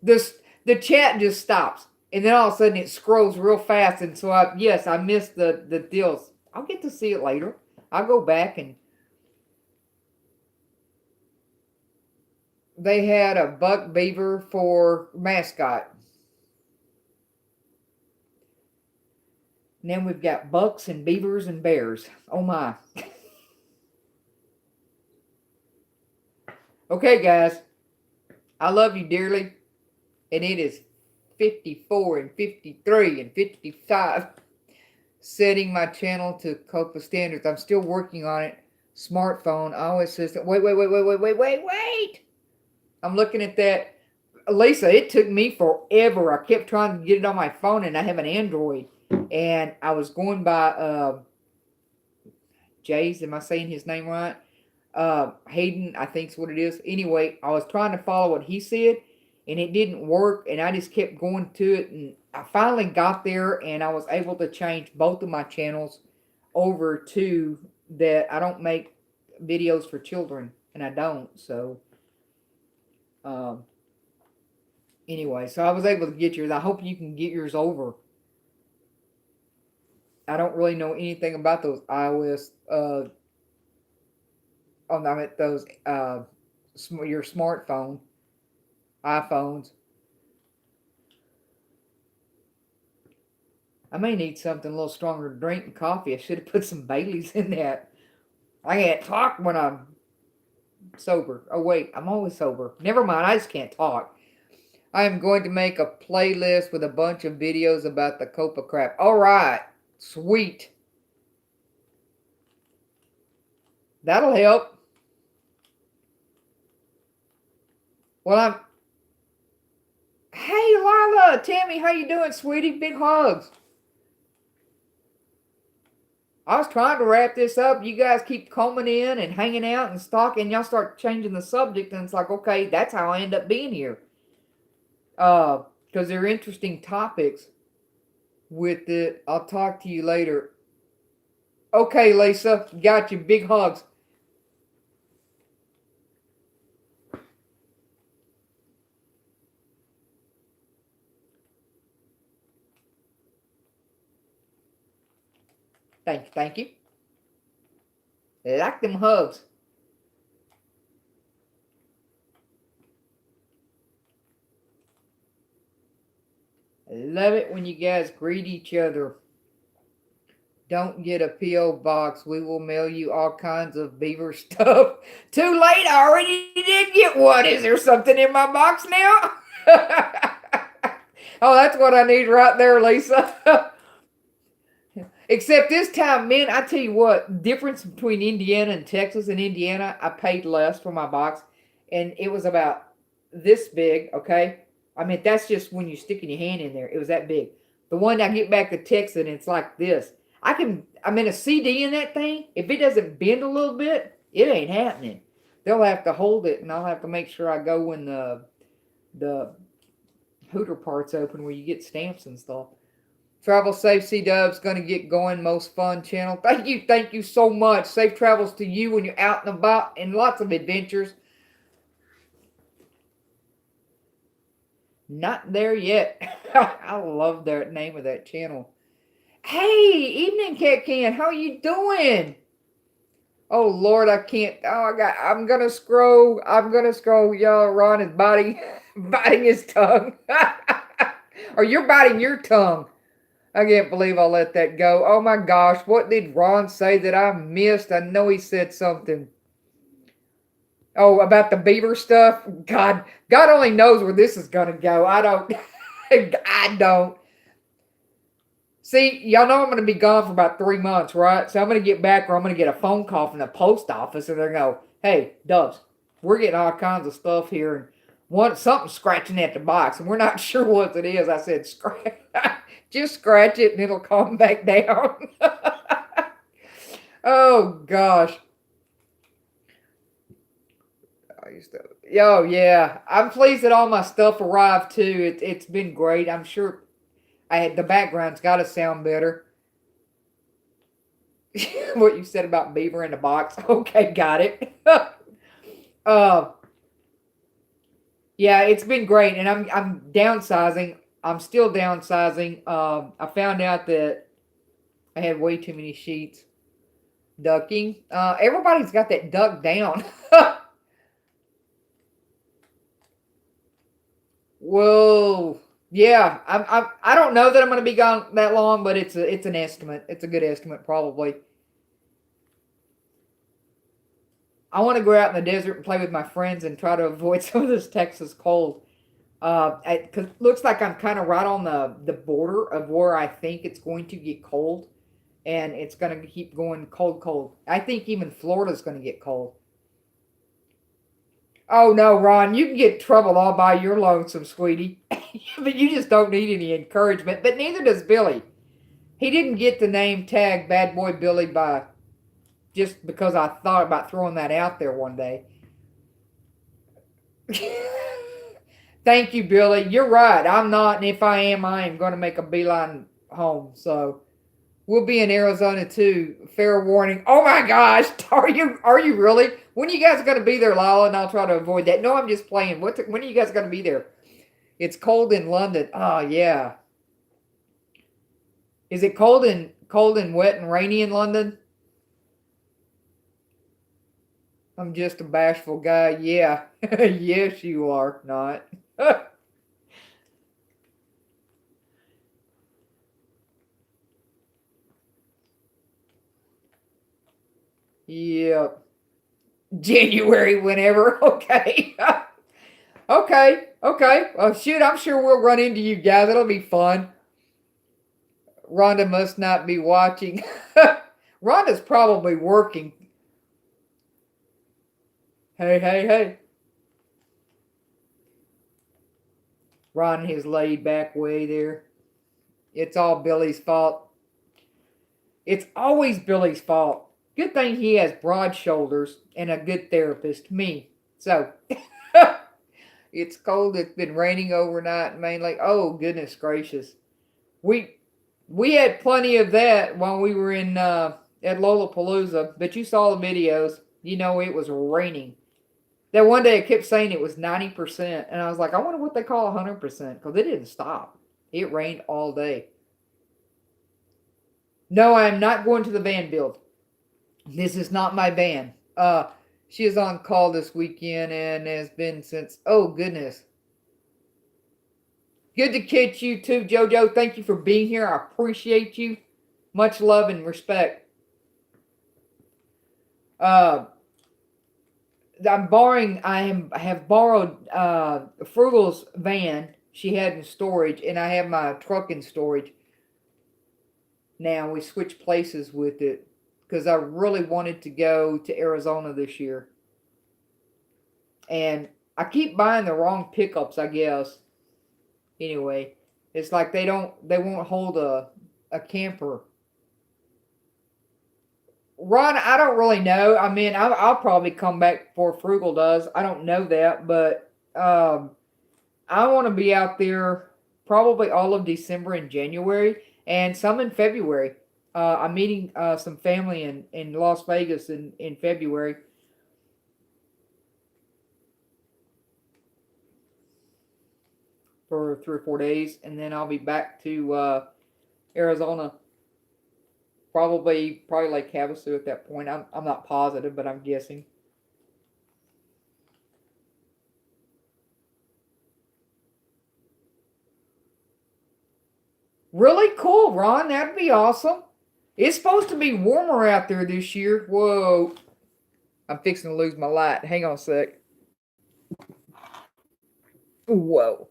The chat just stops, and then all of a sudden it scrolls real fast, and so I missed the deals. I'll get to see it later. I'll go back, and they had a buck beaver for mascot. And then we've got bucks and beavers and bears. Oh my. Okay, guys. I love you dearly. And it is 54 and 53 and 55. Setting my channel to COPA standards. I'm still working on it. Smartphone. Audio assistant. Wait. I'm looking at that. Lisa, it took me forever. I kept trying to get it on my phone, and I have an Android, and I was going by Jay's. Am I saying his name right? Hayden, I think's what it is. Anyway, I was trying to follow what he said, and it didn't work, and I just kept going to it, and I finally got there, and I was able to change both of my channels over to that. I don't make videos for children, and I don't. So, um, anyway, so I was able to get yours. I hope you can get yours over. I don't really know anything about those iOS. I mean those your smartphone iPhones. I may need something a little stronger to drink than coffee. I should have put some Baileys in that. I can't talk when I'm sober. Oh wait, I'm always sober. Never mind, I just can't talk. I am going to make a playlist with a bunch of videos about the Copa crap. Alright, sweet. That'll help. Well, Hey, Lila, Tammy, how you doing, sweetie? Big hugs. I was trying to wrap this up. You guys keep coming in and hanging out and stalking. Y'all start changing the subject, and it's like, okay, that's how I end up being here. Because they're interesting topics with it. I'll talk to you later. Okay, Lisa, got you. Big hugs. Thank you, thank you. Like them hugs. I love it when you guys greet each other. Don't get a P.O. box. We will mail you all kinds of beaver stuff. Too late. I already did get one. Is there something in my box now? Oh, that's what I need right there, Lisa. Except this time, man, I tell you what, difference between Indiana and Texas. In Indiana, I paid less for my box, and it was about this big, okay? I mean, that's just when you sticking your hand in there. It was that big. The one I get back to Texas, and it's like this. I'm in a CD in that thing. If it doesn't bend a little bit, it ain't happening. They'll have to hold it, and I'll have to make sure I go when the Hooter part's open where you get stamps and stuff. Travel safe, C-Dub's going to get going. Most fun channel. Thank you so much. Safe travels to you when you're out and about and lots of adventures. Not there yet. I love the name of that channel. Hey, evening, Cat Can. How are you doing? Oh Lord, I can't. I'm gonna scroll. Y'all, Ron is biting his tongue. Or you're biting your tongue. I can't believe I let that go. Oh my gosh, what did Ron say that I missed? I know he said something. Oh, about the beaver stuff? God only knows where this is gonna go. I don't. I don't. See, y'all know I'm gonna be gone for about 3 months, right? So I'm gonna get back, or I'm gonna get a phone call from the post office, and they're gonna go, "Hey, Dubs, we're getting all kinds of stuff here, and something's scratching at the box, and we're not sure what it is." I said, "Scratch, just scratch it, and it'll calm back down." Oh gosh. Oh yeah, I'm pleased that all my stuff arrived too. It's been great. I'm sure the background's got to sound better. What you said about beaver in the box. Okay, got it. uh, yeah, it's been great, and I'm downsizing. I'm still downsizing. I found out that I had way too many sheets. Ducking. Everybody's got that duck down. Whoa. Yeah, I don't know that I'm going to be gone that long, but it's an estimate. It's a good estimate, probably. I want to go out in the desert and play with my friends and try to avoid some of this Texas cold. Cause it looks like I'm kind of right on the border of where I think it's going to get cold, and it's going to keep going cold, cold. I think even Florida's going to get cold. Oh no, Ron, you can get in trouble all by your lonesome, sweetie. But you just don't need any encouragement. But neither does Billy. He didn't get the name tag Bad Boy Billy by just because I thought about throwing that out there one day. Thank you, Billy. You're right. I'm not, and if I am going to make a beeline home. So we'll be in Arizona too. Fair warning. Oh my gosh, are you? Are you really? When are you guys going to be there, Lala? And I'll try to avoid that. No, I'm just playing. When are you guys going to be there? It's cold in London. Oh yeah. Is it cold and wet and rainy in London? I'm just a bashful guy. Yeah. Yes, you are not. Yeah. January, whenever. Okay. Okay. Okay. Oh, shoot. I'm sure we'll run into you guys. It'll be fun. Rhonda must not be watching. Rhonda's probably working. Hey, hey, hey. Ron, his laid back way there. It's all Billy's fault. It's always Billy's fault. Good thing he has broad shoulders and a good therapist, me. So, it's cold. It's been raining overnight mainly. Oh, goodness gracious. We we had plenty of that while we were in at Lollapalooza, but you saw the videos. You know it was raining. That one day it kept saying it was 90%, and I was like, I wonder what they call 100% because it didn't stop. It rained all day. No, I am not going to the van build. This is not my van. She is on call this weekend and has been since. Oh goodness. Good to catch you too, JoJo. Thank you for being here. I appreciate you. Much love and respect. Uh, I'm borrowing. I have borrowed Frugal's van. She had in storage, and I have my truck in storage. Now we switched places with it because I really wanted to go to Arizona this year, and I keep buying the wrong pickups. I guess. Anyway, it's like they won't hold a camper. Ron, I don't really know. I mean, I'll probably come back before Frugal does. I don't know that, but I want to be out there probably all of December and January, and some in February. I'm meeting some family in Las Vegas in February. For 3 or 4 days, and then I'll be back to Arizona. Probably Lake Havasu at that point. I'm not positive, but I'm guessing. Really cool, Ron. That'd be awesome. It's supposed to be warmer out there this year. Whoa. I'm fixing to lose my light. Hang on a sec. Whoa.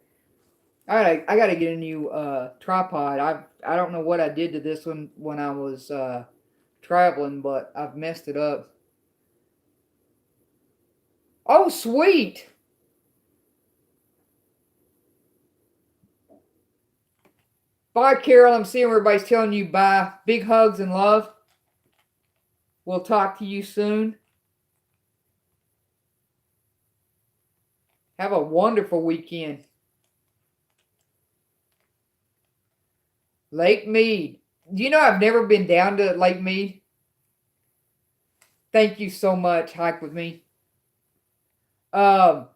Alright, I gotta get a new tripod. I don't know what I did to this one when I was traveling, but I've messed it up. Oh, sweet. Bye, Carol. I'm seeing everybody's telling you bye. Big hugs and love. We'll talk to you soon. Have a wonderful weekend. Lake Mead. You know, I've never been down to Lake Mead. Thank you so much. Hike with me. Um,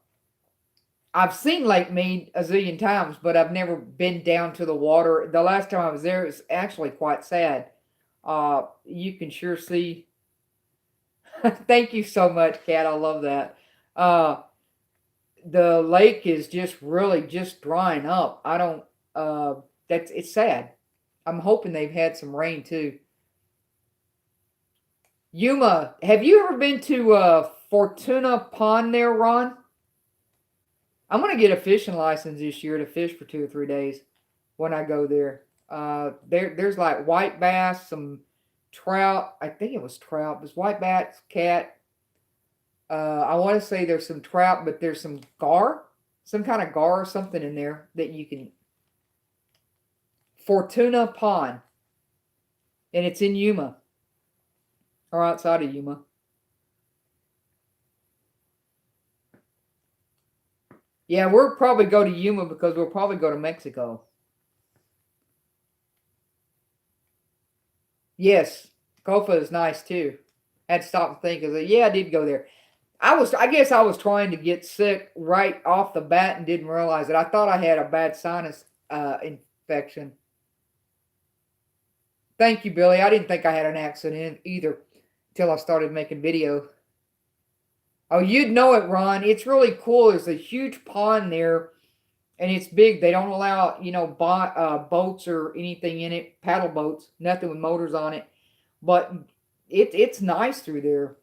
I've seen Lake Mead a zillion times, but I've never been down to the water. The last time I was there, it's actually quite sad. You can sure see. Thank you so much, Kat. I love that. Uh, the lake is just really just drying up. I don't. That's it's sad. I'm hoping they've had some rain too. Yuma, have you ever been to Fortuna Pond there, Ron? I'm gonna get a fishing license this year to fish for 2 or 3 days when I go there. There's like white bass, some trout. I think it was trout. There's white bass, cat. I want to say there's some trout, but there's some gar, some kind of gar or something in there that you can. Fortuna Pond, and it's in Yuma or outside of Yuma. Yeah, we'll probably go to Yuma because we'll probably go to Mexico. Yes, Cofa is nice too. I had to stop and think. Yeah, I did go there. I guess I was trying to get sick right off the bat and didn't realize it. I thought I had a bad sinus infection. Thank you, Billy. I didn't think I had an accident either until I started making video. Oh, you'd know it, Ron. It's really cool. There's a huge pond there, and it's big. They don't allow, boats or anything in it, paddle boats, nothing with motors on it. But it's nice through there.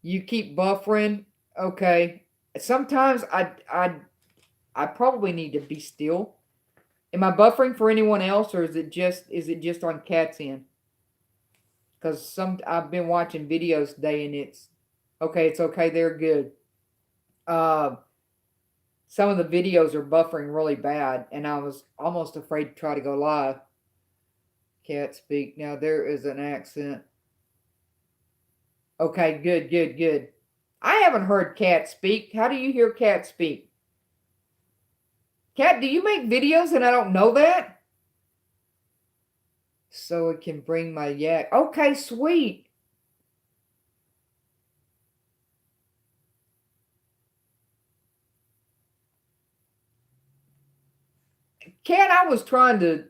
You keep buffering, okay. Sometimes I probably need to be still. Am I buffering for anyone else, or is it just on Cat's end? Because I've been watching videos today, and it's okay. It's okay. They're good. Uh, some of the videos are buffering really bad, and I was almost afraid to try to go live. Cat speak. Now there is an accent. Okay, good, good, good. I haven't heard Cat speak. How do you hear Cat speak? Cat, do you make videos and I don't know that? So it can bring my yak. Okay, sweet. Cat, I was trying to,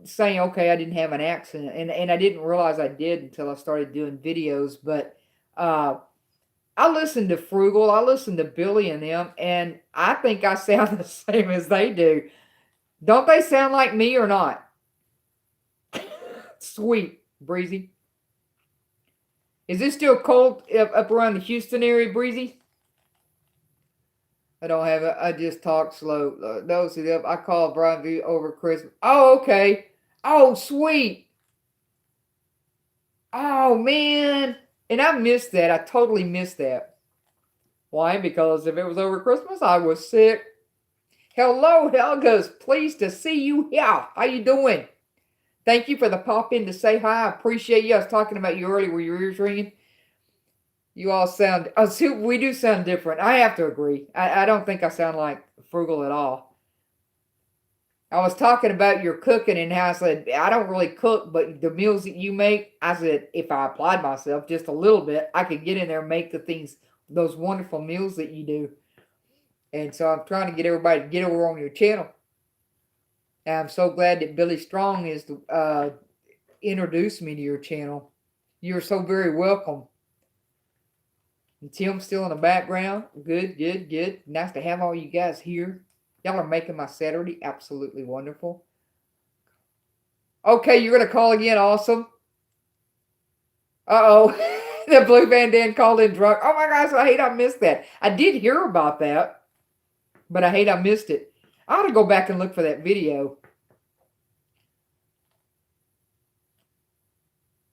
saying, okay, I didn't have an accent, and I didn't realize I did until I started doing videos, but uh, I listen to Frugal, I listen to Billy and them, and I think I sound the same as they do. Don't they sound like me or not? Sweet, Breezy. Is it still cold up around the Houston area, Breezy? I don't have it. I just talk slow. No, see, I call Brian V over Christmas. Oh, okay. Oh, sweet. Oh, man. And I missed that. I totally missed that. Why? Because if it was over Christmas, I was sick. Hello, Helga's. Pleased to see you here. How you doing? Thank you for the pop in to say hi. I appreciate you. I was talking about you earlier. Were your ears ringing? You all sound. Oh, see, we do sound different. I have to agree. I don't think I sound like Frugal at all. I was talking about your cooking and how I said I don't really cook, but the meals that you make, I said if I applied myself just a little bit, I could get in there and make the things, those wonderful meals that you do. And so I'm trying to get everybody to get over on your channel. And I'm so glad that Billy Strong is introduced me to your channel. You're so very welcome. And Tim's still in the background. Good, good, good. Nice to have all you guys here. Y'all are making my Saturday absolutely wonderful. Okay, you're going to call again. Awesome. Uh-oh. The Blue Bandana called in drunk. Oh my gosh, I hate I missed that. I did hear about that, but I hate I missed it. I ought to go back and look for that video.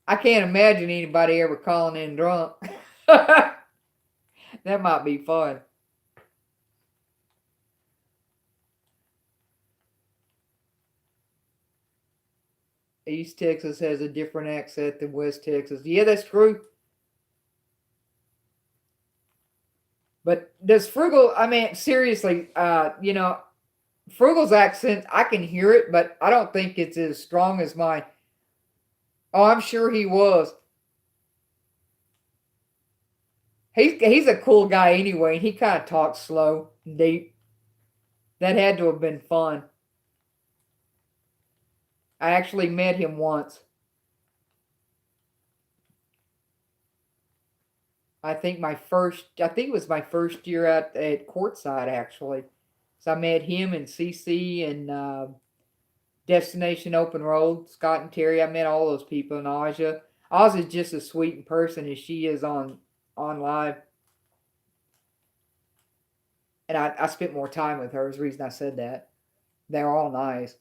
I can't imagine anybody ever calling in drunk. That might be fun. East Texas has a different accent than West Texas. Yeah, that's true. But does Frugal, I mean, seriously, Frugal's accent, I can hear it, but I don't think it's as strong as mine. Oh, I'm sure he was. He's a cool guy anyway. He kind of talks slow and deep. That had to have been fun. I actually met him once. I think it was my first year at Courtside actually. So I met him and CC and Destination Open Road, Scott and Terry. I met all those people and Aja. Aja's just as sweet in person as she is on live. And I spent more time with her is the reason I said that. They're all nice.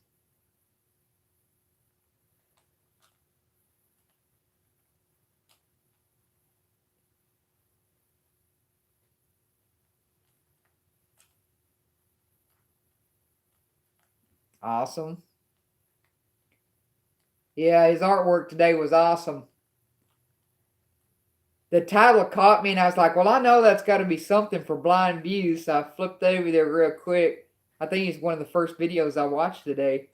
Awesome. Yeah, his artwork today was awesome. The title caught me, and I was like, well, I know that's got to be something for Blind Views. So I flipped over there real quick. I think it's one of the first videos I watched today.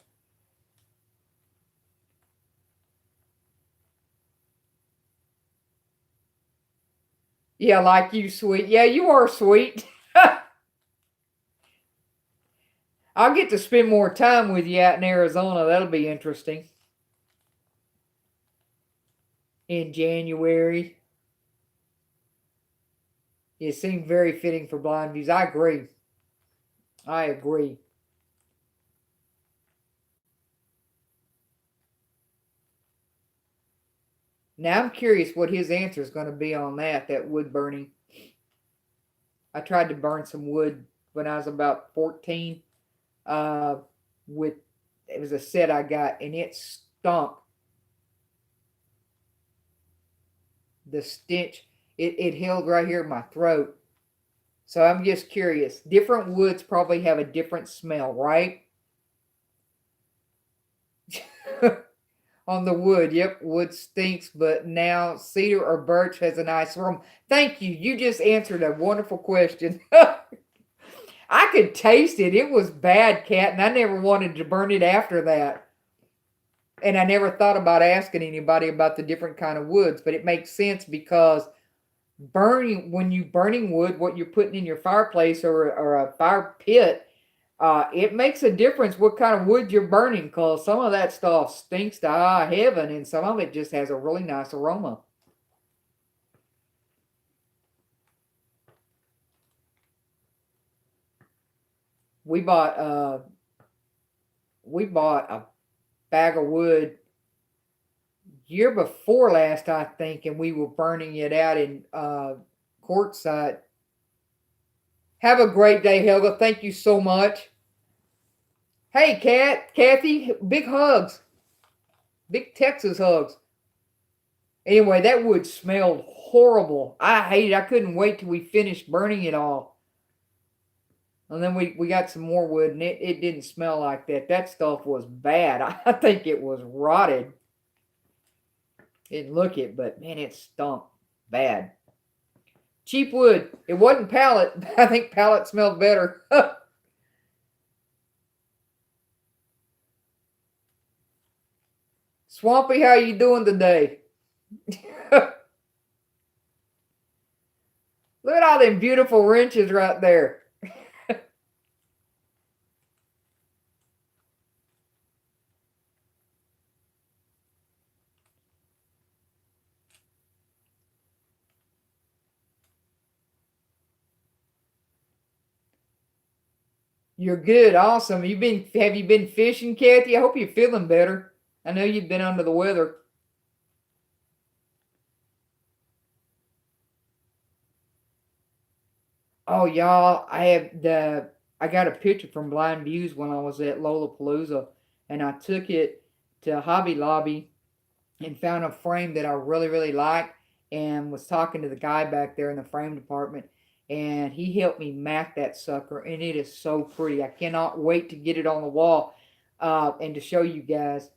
Yeah, like you, sweet. Yeah, you are sweet. I'll get to spend more time with you out in Arizona. That'll be interesting. In January. It seemed very fitting for Blind Views. I agree. I agree. Now I'm curious what his answer is going to be on that wood burning. I tried to burn some wood when I was about 14. With it was a set I got, and it stunk. The stench, it held right here in my throat. So I'm just curious. Different woods probably have a different smell, right? On the wood. Yep, wood stinks, but now cedar or birch has a nice aroma. Thank you. You just answered a wonderful question. I could taste it. It was bad, Cat, and I never wanted to burn it after that. And I never thought about asking anybody about the different kind of woods, but it makes sense because when you burning wood, what you're putting in your fireplace or a fire pit, it makes a difference what kind of wood you're burning, because some of that stuff stinks to high heaven, and some of it just has a really nice aroma. We bought a bag of wood year before last, I think, and we were burning it out in Quartzsite. Have a great day, Helga. Thank you so much. Hey, Kathy, big hugs. Big Texas hugs. Anyway, that wood smelled horrible. I hate it. I couldn't wait till we finished burning it all. And then we got some more wood, and it didn't smell like that. That stuff was bad. I think it was rotted. Didn't look it, but man, it stunk bad. Cheap wood. It wasn't pallet. I think pallet smelled better. Swampy, how you doing today? Look at all them beautiful wrenches right there. You're good, awesome. Have you been fishing, Kathy? I hope you're feeling better. I know you've been under the weather. Oh, y'all, I got a picture from Blind Views when I was at Lollapalooza, and I took it to Hobby Lobby and found a frame that I really, really liked, and was talking to the guy back there in the frame department, and he helped me mat that sucker, and it is so pretty. I cannot wait to get it on the wall, and to show you guys.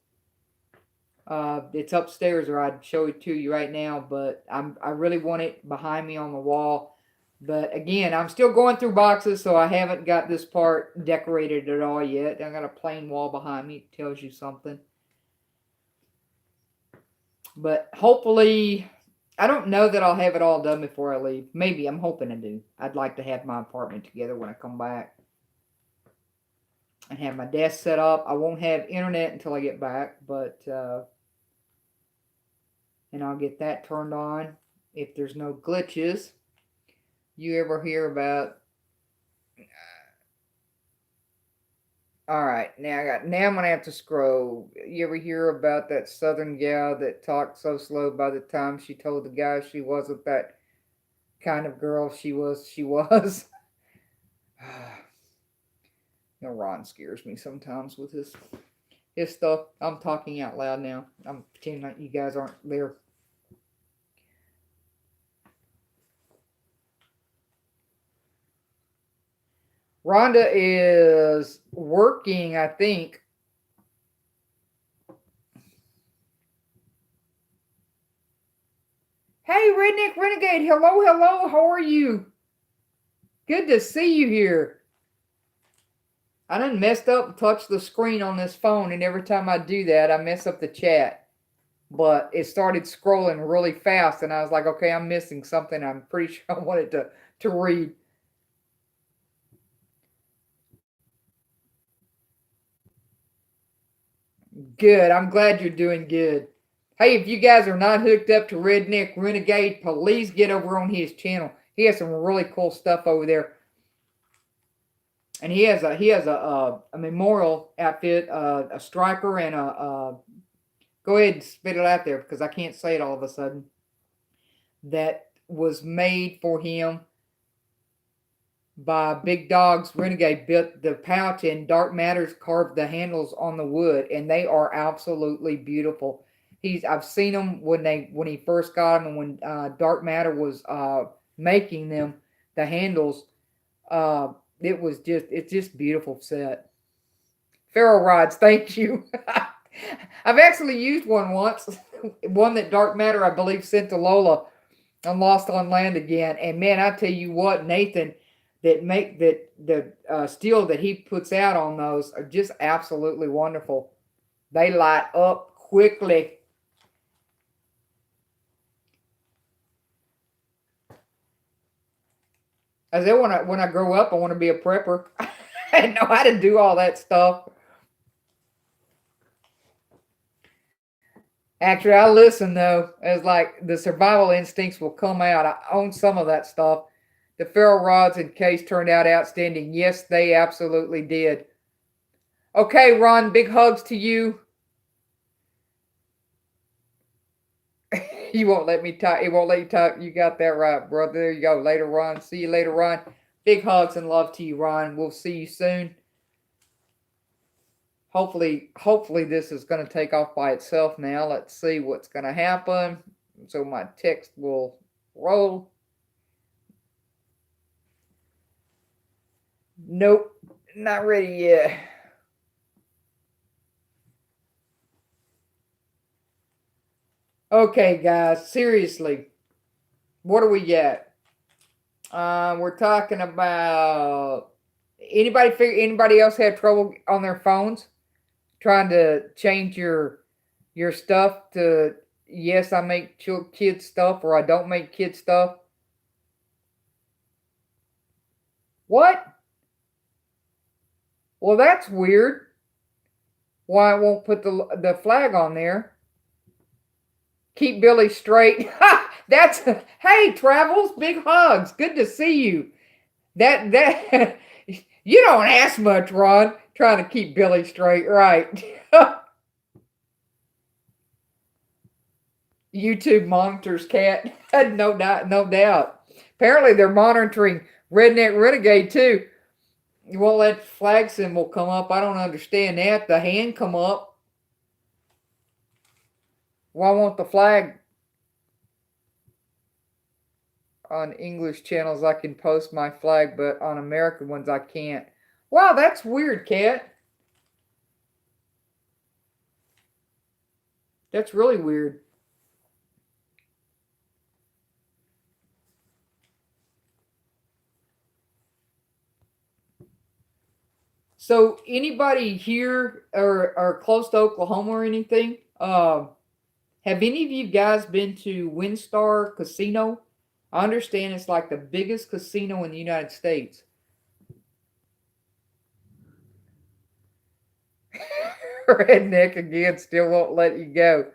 It's upstairs, or I'd show it to you right now, but I really want it behind me on the wall. But again, I'm still going through boxes, so I haven't got this part decorated at all yet. I got a plain wall behind me. It tells you something. But hopefully, I don't know that I'll have it all done before I leave. Maybe, I'm hoping I do. I'd like to have my apartment together when I come back and have my desk set up. I won't have internet until I get back, but and I'll get that turned on if there's no glitches. You ever hear about? All right, now I'm gonna have to scroll. You ever hear about that Southern gal that talked so slow by the time she told the guy she wasn't that kind of girl she was? She was. You know, Ron scares me sometimes with his stuff. I'm talking out loud now. I'm pretending like you guys aren't there. Rhonda is working, I think, Hey, Redneck Renegade. Hello, hello. How are you? Good to see you here. I done messed up, touched the screen on this phone, and every time I do that, I mess up the chat. But it started scrolling really fast, and I was like, okay, I'm missing something. I'm pretty sure I wanted to read. Good. I'm glad you're doing good. Hey, if you guys are not hooked up to Redneck Renegade, please get over on his channel. He has some really cool stuff over there. And he has a memorial outfit, a striker, and a go ahead and spit it out there because I can't say it all of a sudden. That was made for him by Big Dog's Renegade. Built the pouch, and Dark Matters carved the handles on the wood, and they are absolutely beautiful. I've seen them when he first got them, and when Dark Matter was making them, the handles. Uh, it's just beautiful set. Ferro rods, thank you. I've actually used one once, one that Dark Matter, I believe, sent to Lola on Lost on Land again. And man, I tell you what, Nathan, the steel that he puts out on those are just absolutely wonderful. They light up quickly. I said when I grow up, I want to be a prepper. I know how to do all that stuff. Actually, I listen though, as like the survival instincts will come out. I own some of that stuff. The ferro rods and case turned out outstanding. Yes, they absolutely did. Okay, Ron, big hugs to you. You won't let me talk. It won't let you talk. You got that right, brother. There you go. Later, Ron. See you later, Ron. Big hugs and love to you, Ron. We'll see you soon. Hopefully this is going to take off by itself now. Let's see what's going to happen. So my text will roll. Nope, not ready yet. Okay, guys, seriously, what do we get? We're talking about anybody else have trouble on their phones trying to change your stuff to yes, I make kid stuff or I don't make kid stuff. What? Well, that's weird. Why I won't put the flag on there? Keep Billy straight. That's hey Travels, big hugs. Good to see you. That you don't ask much, Ron. Trying to keep Billy straight, right? YouTube monitors cat. No doubt, no doubt. Apparently they're monitoring Redneck Renegade too. You won't let flag symbol come up. I don't understand that. The hand come up. Why won't the flag on English channels I can post my flag, but on American ones I can't? Wow, that's weird, cat. That's really weird. So anybody here or close to Oklahoma or anything? Have any of you guys been to WinStar Casino? I understand it's like the biggest casino in the United States. Redneck again still won't let you go.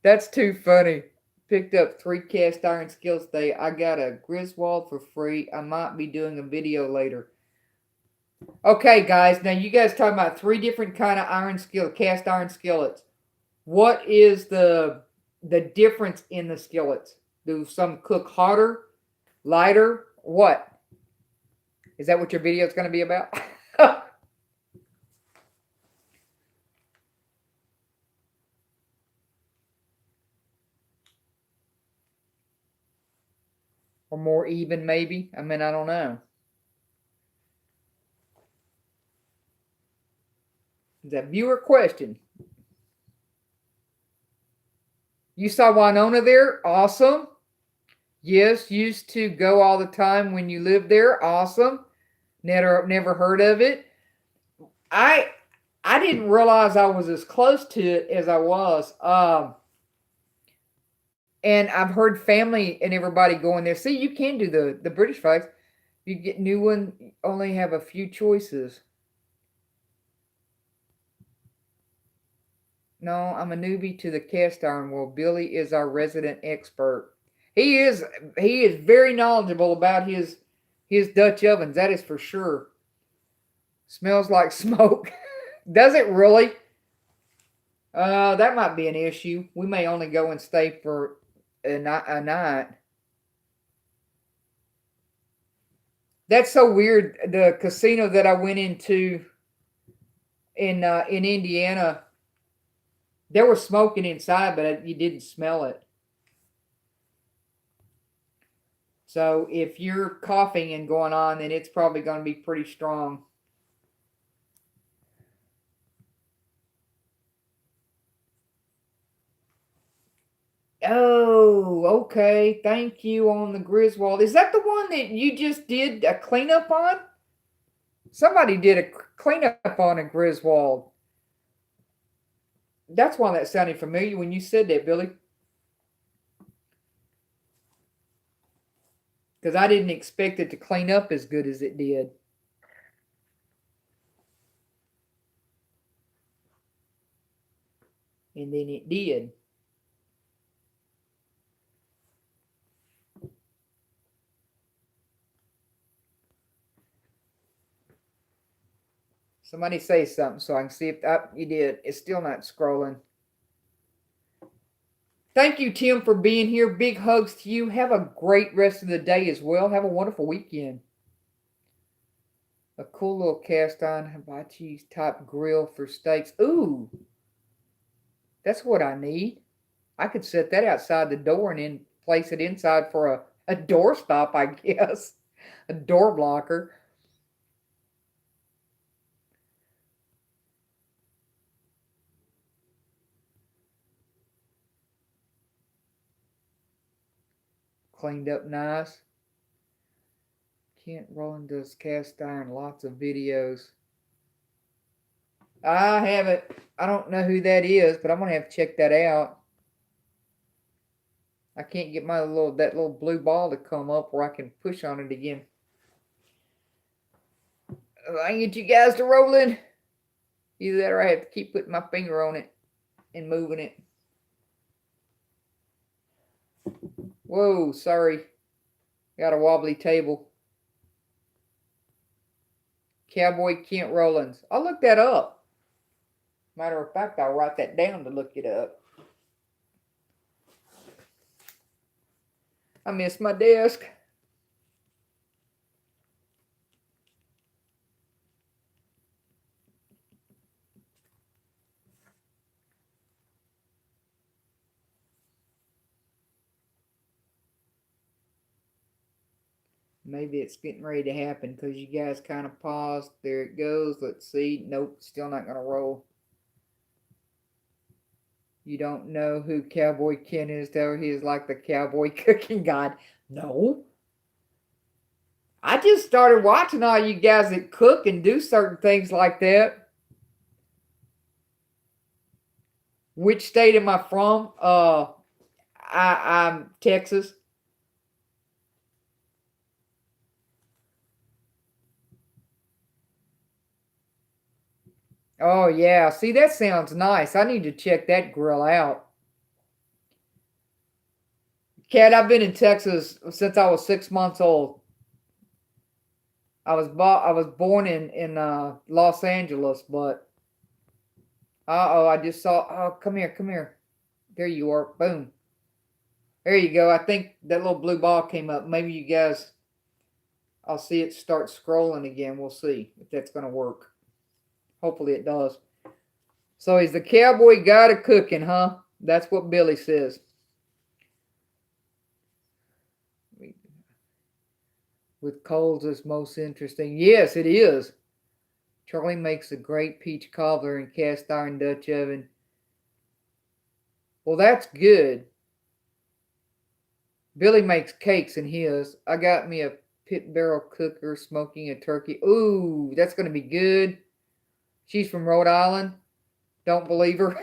That's too funny. Picked up 3 cast iron skillets today. I got a Griswold for free. I might be doing a video later. Okay, guys. Now you guys talking about 3 different kind of cast iron skillets. What is the difference in the skillets? Do some cook hotter, lighter? What? Is that what your video is going to be about? Or more even, maybe? I mean, I don't know. Is that viewer question? You saw Winona there? Awesome. Yes, used to go all the time when you lived there. Awesome. Never heard of it. I I didn't realize I was as close to it as I was. And I've heard family and everybody going there. See, you can do the British flags. You get new one, only have a few choices. No, I'm a newbie to the cast iron world. Billy is our resident expert. He is he is very knowledgeable about his Dutch ovens, that is for sure. Smells like smoke. Does it really? That might be an issue. We may only go and stay for a night. That's so weird. The casino that I went into in Indiana, there was smoking inside, but you didn't smell it. So if you're coughing and going on, then it's probably going to be pretty strong. Oh, okay. Thank you on the Griswold. Is that the one that you just did a cleanup on? Somebody did a cleanup on a Griswold. That's why that sounded familiar when you said that, Billy. Because I didn't expect it to clean up as good as it did. And then it did. Somebody say something so I can see if you did. It's still not scrolling. Thank you, Tim, for being here. Big hugs to you. Have a great rest of the day as well. Have a wonderful weekend. A cool little cast iron hibachi type grill for steaks. Ooh, that's what I need. I could set that outside the door and then place it inside for a doorstop, I guess. A door blocker. Cleaned up nice. Kent Rowland does cast iron, lots of videos. I haven't. I don't know who that is, but I'm gonna have to check that out. I can't get my little blue ball to come up where I can push on it again. I get you guys to roll in. Either that or I have to keep putting my finger on it and moving it. Whoa, sorry. Got a wobbly table. Cowboy Kent Rollins. I'll look that up. Matter of fact, I'll write that down to look it up. I miss my desk. Maybe it's getting ready to happen because you guys kind of paused. There it goes. Let's see. Nope, still not going to roll. You don't know who Cowboy Ken is, though? He is like the cowboy cooking god. No. I just started watching all you guys that cook and do certain things like that. Which state am I from? I'm Texas. Oh yeah, see that sounds nice. I need to check that grill out. Cat, I've been in Texas since I was 6 months old. I was born in Los Angeles, but oh, I just saw. Oh, come here, come here. There you are. Boom. There you go. I think that little blue ball came up. Maybe you guys. I'll see it start scrolling again. We'll see if that's gonna work. Hopefully it does. So he's the cowboy god of cooking, huh? That's what Billy says. With coals is most interesting. Yes, it is. Charlie makes a great peach cobbler in cast iron Dutch oven. Well, that's good. Billy makes cakes in his. I got me a pit barrel cooker smoking a turkey. Ooh, that's going to be good. She's from Rhode Island. Don't believe her.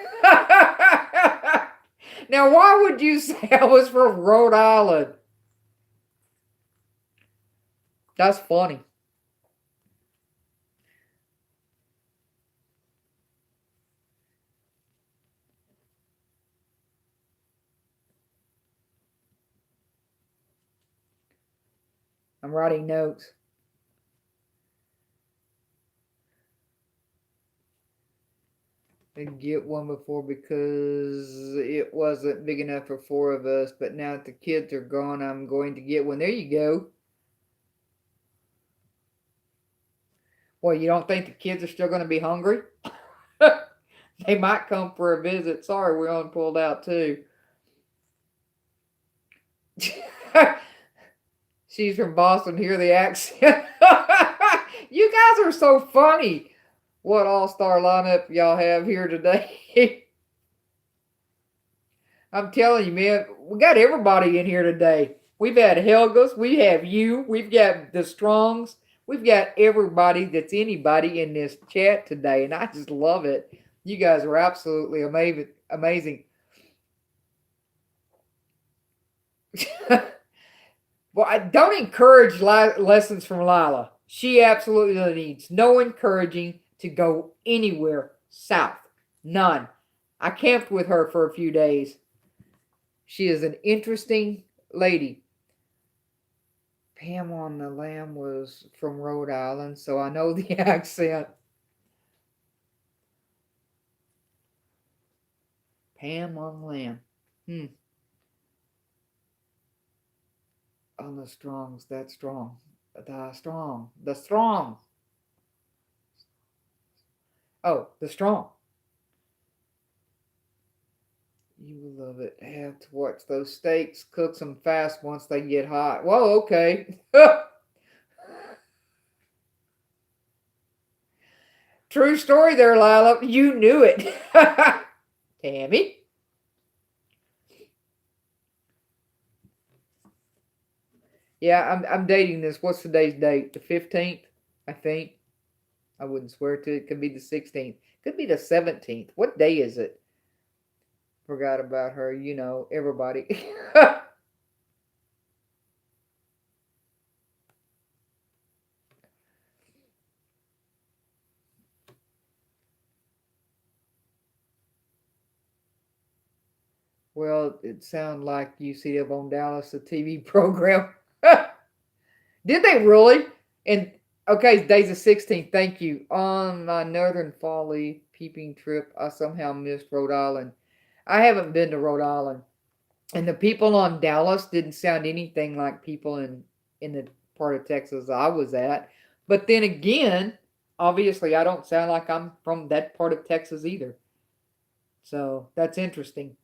Now, why would you say I was from Rhode Island? That's funny. I'm writing notes. Didn't get one before because it wasn't big enough for four of us, but now that the kids are gone, I'm going to get one. There you go. Well, you don't think the kids are still going to be hungry? They might come for a visit. Sorry, we only pulled out two. She's from Boston. Hear the accent. You guys are so funny. What all-star lineup y'all have here today? I'm telling you, man, we got everybody in here today. We've had Helgas, we have you, we've got the Strongs, we've got everybody that's anybody in this chat today, and I just love it. You guys are absolutely amazing. Well, I don't encourage lessons from Lila. She absolutely needs no encouraging to go anywhere south. None. I camped with her for a few days. She is an interesting lady. Pam on the Lamb was from Rhode Island, so I know the accent. Pam on the Lamb. On the Strongs, that's strong. The strong. The strong. Oh, the strong. You will love it. Have to watch those steaks. Cook them fast once they get hot. Whoa, okay. True story there, Lila. You knew it. Tammy. Yeah, I'm dating this. What's today's date? The 15th, I think. I wouldn't swear to it. It could be the 16th. Could be the 17th. What day is it? Forgot about her. You know, everybody. Well, it sounded like UCF on Dallas, a TV program. Did they really? And okay, days the 16th. Thank you. On my Northern Folly peeping trip, I somehow missed Rhode Island. I haven't been to Rhode Island, and the people on Dallas didn't sound anything like people in the part of Texas I was at. But then again, obviously, I don't sound like I'm from that part of Texas either. So that's interesting.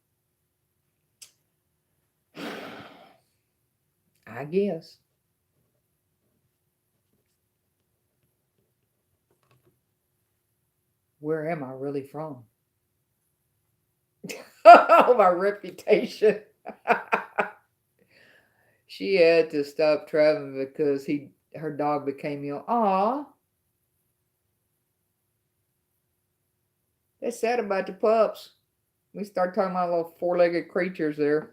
I guess. Where am I really from? Oh, my reputation. She had to stop traveling because her dog became ill. Aw, that's sad about the pups. We start talking about little four-legged creatures there,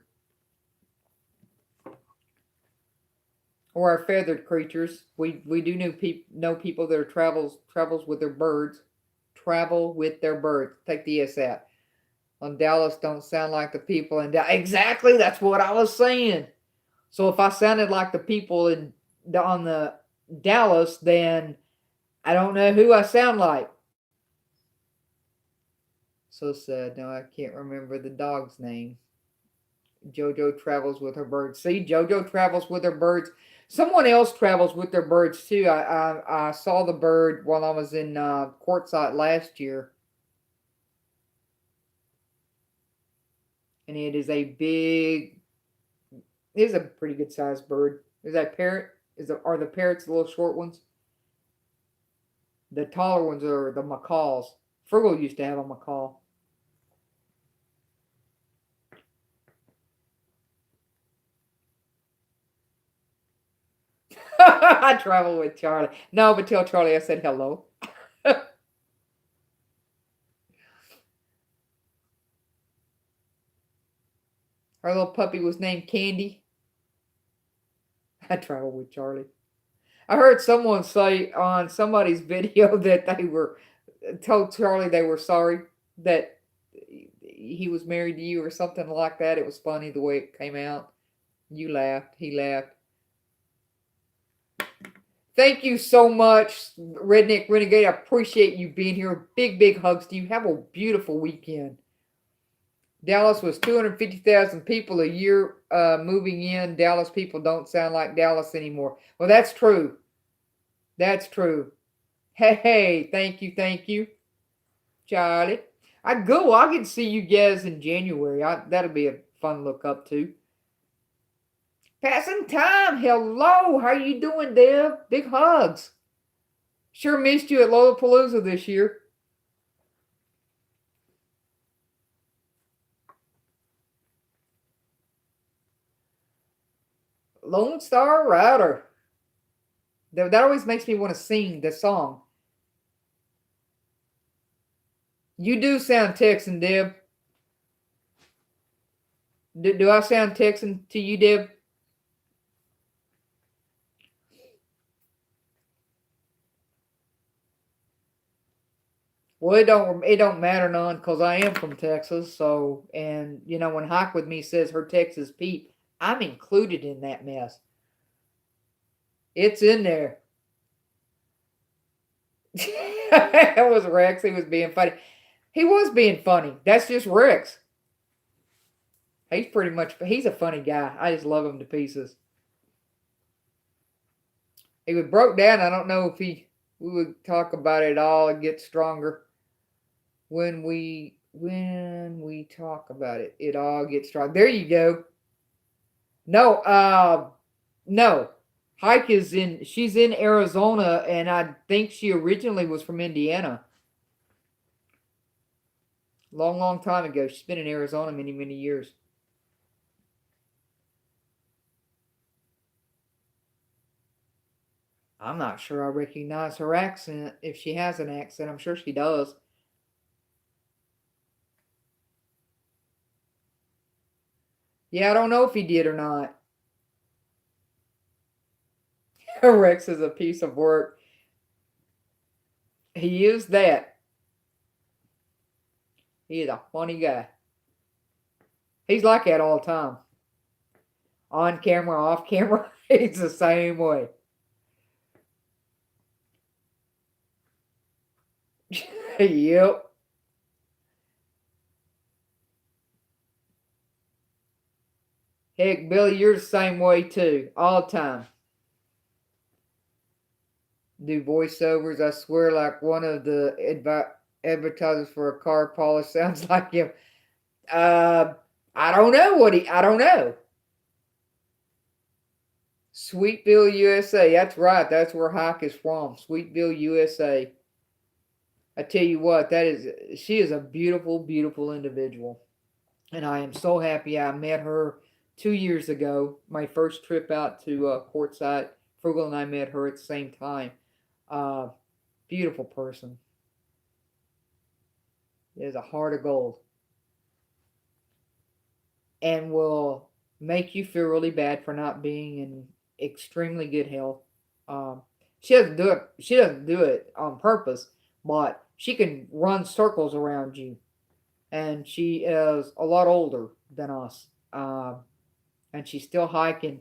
or our feathered creatures. We do know people that are travels with their birds. Travel with their birds. Take the S out. On Dallas don't sound like the people in Dallas. Exactly, that's what I was saying. So if I sounded like the people on the Dallas, then I don't know who I sound like. So sad. No, I can't remember the dog's name. Jojo travels with her birds. See, Jojo travels with her birds. Someone else travels with their birds too. I saw the bird while I was in Quartzsite last year, and it is a big. It is a pretty good sized bird. Is that parrot? Are the parrots the little short ones? The taller ones are the macaws. Frugal used to have a macaw. I travel with Charlie. No, but tell Charlie I said hello. Our little puppy was named Candy. I travel with Charlie. I heard someone say on somebody's video that they were told Charlie they were sorry that he was married to you or something like that. It was funny the way it came out. You laughed. He laughed. Thank you so much, Redneck Renegade. I appreciate you being here. Big, big hugs to you. Have a beautiful weekend. Dallas was 250,000 people a year moving in. Dallas people don't sound like Dallas anymore. Well, that's true. That's true. Hey, thank you, Charlie. I'll get to see you guys in January. That'll be a fun look up to. Passing time. Hello. How you doing, Deb? Big hugs. Sure missed you at Lollapalooza this year. Lone Star Rider. That always makes me want to sing the song. You do sound Texan, Deb. Do I sound Texan to you, Deb? Well, it don't matter none because I am from Texas. So, and when Hike with Me says her Texas Pete, I'm included in that mess. It's in there. That was Rex. He was being funny. He was being funny. That's just Rex. He's a funny guy. I just love him to pieces. He was broke down. I don't know if we would talk about it all and get stronger. When we talk about it, it all gets strong. There you go. No. Hike she's in Arizona, and I think she originally was from Indiana. Long, long time ago. She's been in Arizona many, many years. I'm not sure I recognize her accent. If she has an accent, I'm sure she does. Yeah, I don't know if he did or not. Rex is a piece of work. He is that. He is a funny guy. He's like that all the time. On camera, off camera, he's the same way. Yep. Heck, Billy, you're the same way too, all the time. Do voiceovers, I swear, like one of the advertisers for a car polish sounds like him. I don't know I don't know. Sweetville, USA. That's right. That's where Hike is from. Sweetville, USA. I tell you what, she is a beautiful, beautiful individual. And I am so happy I met her 2 years ago. My first trip out to Quartzsite. Frugal and I met her at the same time. Beautiful person. Is a heart of gold. And will make you feel really bad for not being in extremely good health. She doesn't do it. She doesn't do it on purpose, but she can run circles around you. And she is a lot older than us, and she's still hiking.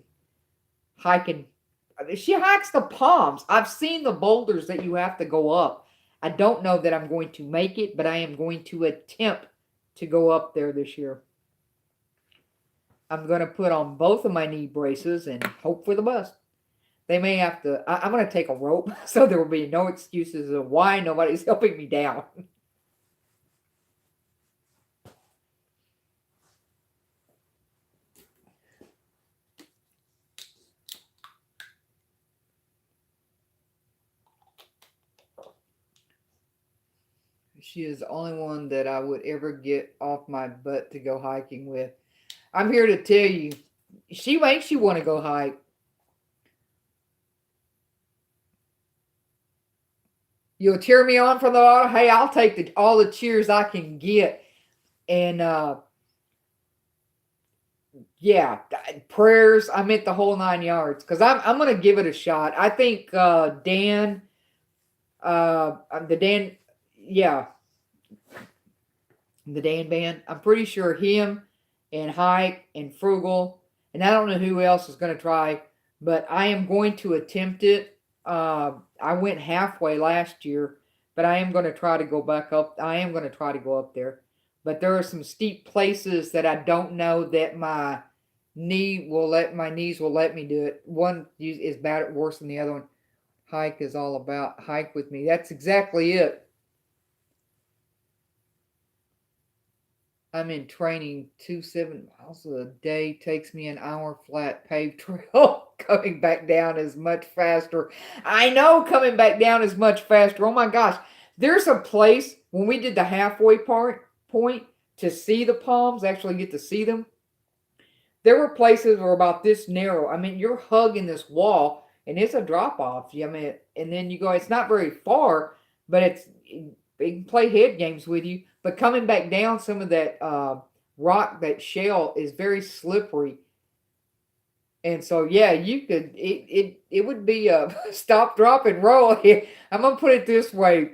Hiking. She hikes the palms. I've seen the boulders that you have to go up. I don't know that I'm going to make it, but I am going to attempt to go up there this year. I'm going to put on both of my knee braces and hope for the best. They may have to. I'm going to take a rope so there will be no excuses of why nobody's helping me down. She is the only one that I would ever get off my butt to go hiking with. I'm here to tell you, she makes you want to go hike. You'll cheer me on from the bottom. Hey, I'll take all the cheers I can get. And yeah, prayers. I meant the whole 9 yards because I'm gonna give it a shot. I think Dan, the Dan, yeah, the Dan band. I'm pretty sure him and Hike and Frugal, and I don't know who else is gonna try, but I am going to attempt it. I went halfway last year, but I am going to try to go back up. I am going to try to go up there, but there are some steep places that I don't know that my knees will let me do it. One is bad, worse than the other one. Hike is all about hike with me. That's exactly it. I'm in training 7 miles a day takes me an hour flat paved trail. Coming back down is much faster. I know coming back down is much faster. Oh my gosh. There's a place when we did the halfway point to see the palms, actually get to see them. There were places that were about this narrow. I mean, you're hugging this wall and it's a drop off. I mean, and then you go, it's not very far, but they can play head games with you. But coming back down, some of that rock, that shell is very slippery. And so, yeah, you could, it would be a stop, drop, and roll. I'm going to put it this way.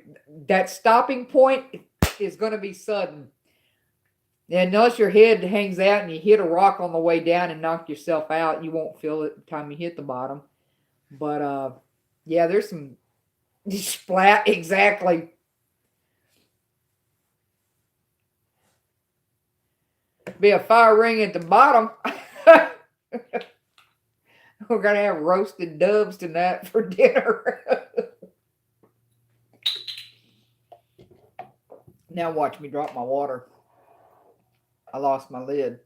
That stopping point is going to be sudden. And unless your head hangs out and you hit a rock on the way down and knock yourself out, you won't feel it the time you hit the bottom. But, yeah, there's some splat, exactly. Be a fire ring at the bottom. We're going to have roasted doves tonight for dinner. Now watch me drop my water. I lost my lid.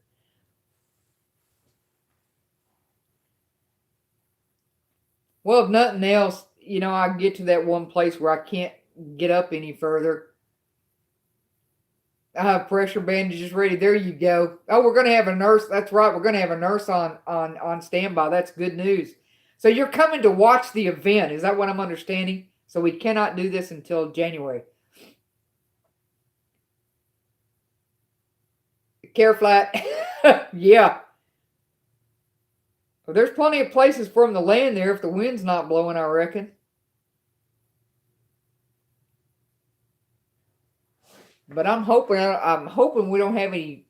Well, if nothing else, I get to that one place where I can't get up any further. I have pressure bandages ready. There you go. Oh, we're going to have a nurse. That's right. We're going to have a nurse on standby. That's good news. So you're coming to watch the event. Is that what I'm understanding? So we cannot do this until January. Care flat. Yeah. Well, there's plenty of places for them to land there if the wind's not blowing, I reckon. But I'm hoping we don't have any,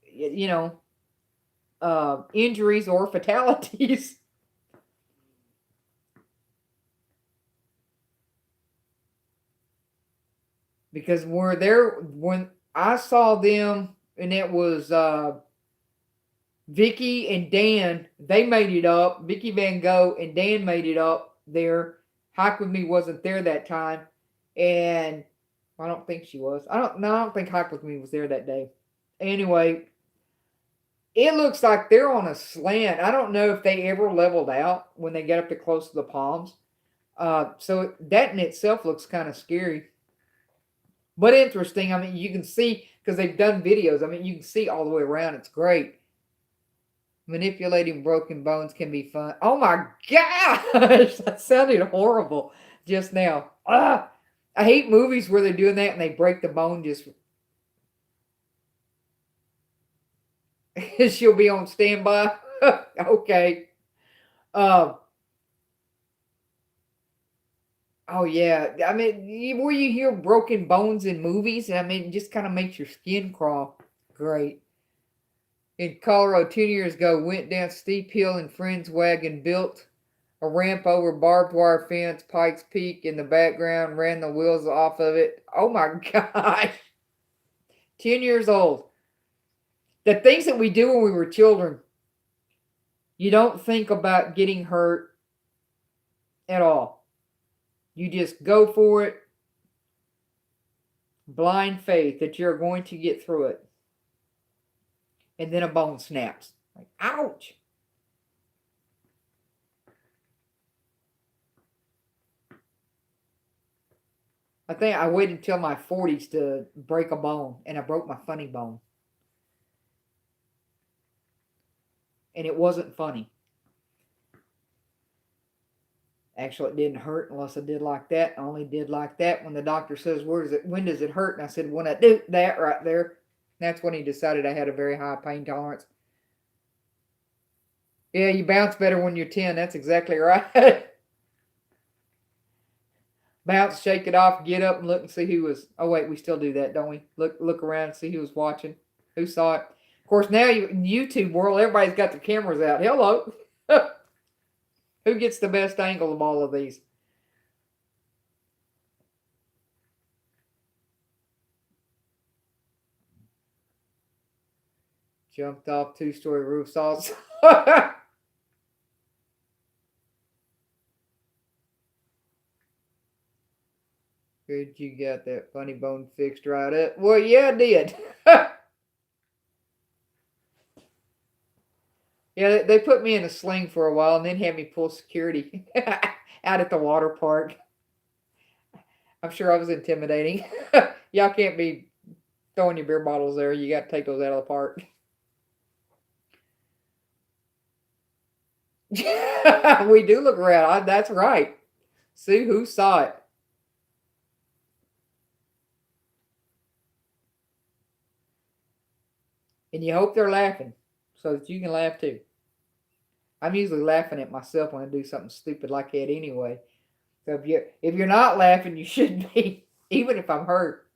injuries or fatalities. Because when I saw them, and it was Vicky and Dan, they made it up. Vicky Van Gogh and Dan made it up there. Hike with Me wasn't there that time, and I don't think she was. I don't think Hike with Me was there that day. Anyway, it looks like they're on a slant. I don't know if they ever leveled out when they get up to close to the palms. So that in itself looks kind of scary. But interesting. I mean, you can see, because they've done videos, I mean, you can see all the way around. It's great. Manipulating broken bones can be fun. Oh my gosh! That sounded horrible just now. I hate movies where they're doing that and they break the bone just. She'll be on standby. Okay. Oh yeah. I mean, where you hear broken bones in movies, I mean, it just kind of makes your skin crawl. Great. In Colorado 2 years ago, went down steep hill and friend's wagon built a ramp over barbed wire fence, Pikes Peak in the background, ran the wheels off of it. Oh my gosh. 10 years old. The things that we do when we were children, you don't think about getting hurt at all. You just go for it. Blind faith that you're going to get through it. And then a bone snaps. Like, ouch. I think I waited until my 40s to break a bone, and I broke my funny bone. And it wasn't funny. Actually, it didn't hurt unless I did like that. I only did like that when the doctor says, "Where does it? When does it hurt?" And I said, "When I do that right there." That's when he decided I had a very high pain tolerance. Yeah, you bounce better when you're 10. That's exactly right. Bounce, shake it off, get up and look and see who was. Oh wait, we still do that, don't we? Look around and see who was watching, who saw it. Of course, now in YouTube world, everybody's got their cameras out. Hello, who gets the best angle of all of these? Jumped off 2-story roofs also. Good, you got that funny bone fixed right up. Well, yeah, I did. Yeah, they put me in a sling for a while and then had me pull security out at the water park. I'm sure I was intimidating. Y'all can't be throwing your beer bottles there. You got to take those out of the park. We do look around. That's right. See who saw it. And you hope they're laughing so that you can laugh too. I'm usually laughing at myself when I do something stupid like that anyway. So if you're not laughing, you should be, even if I'm hurt.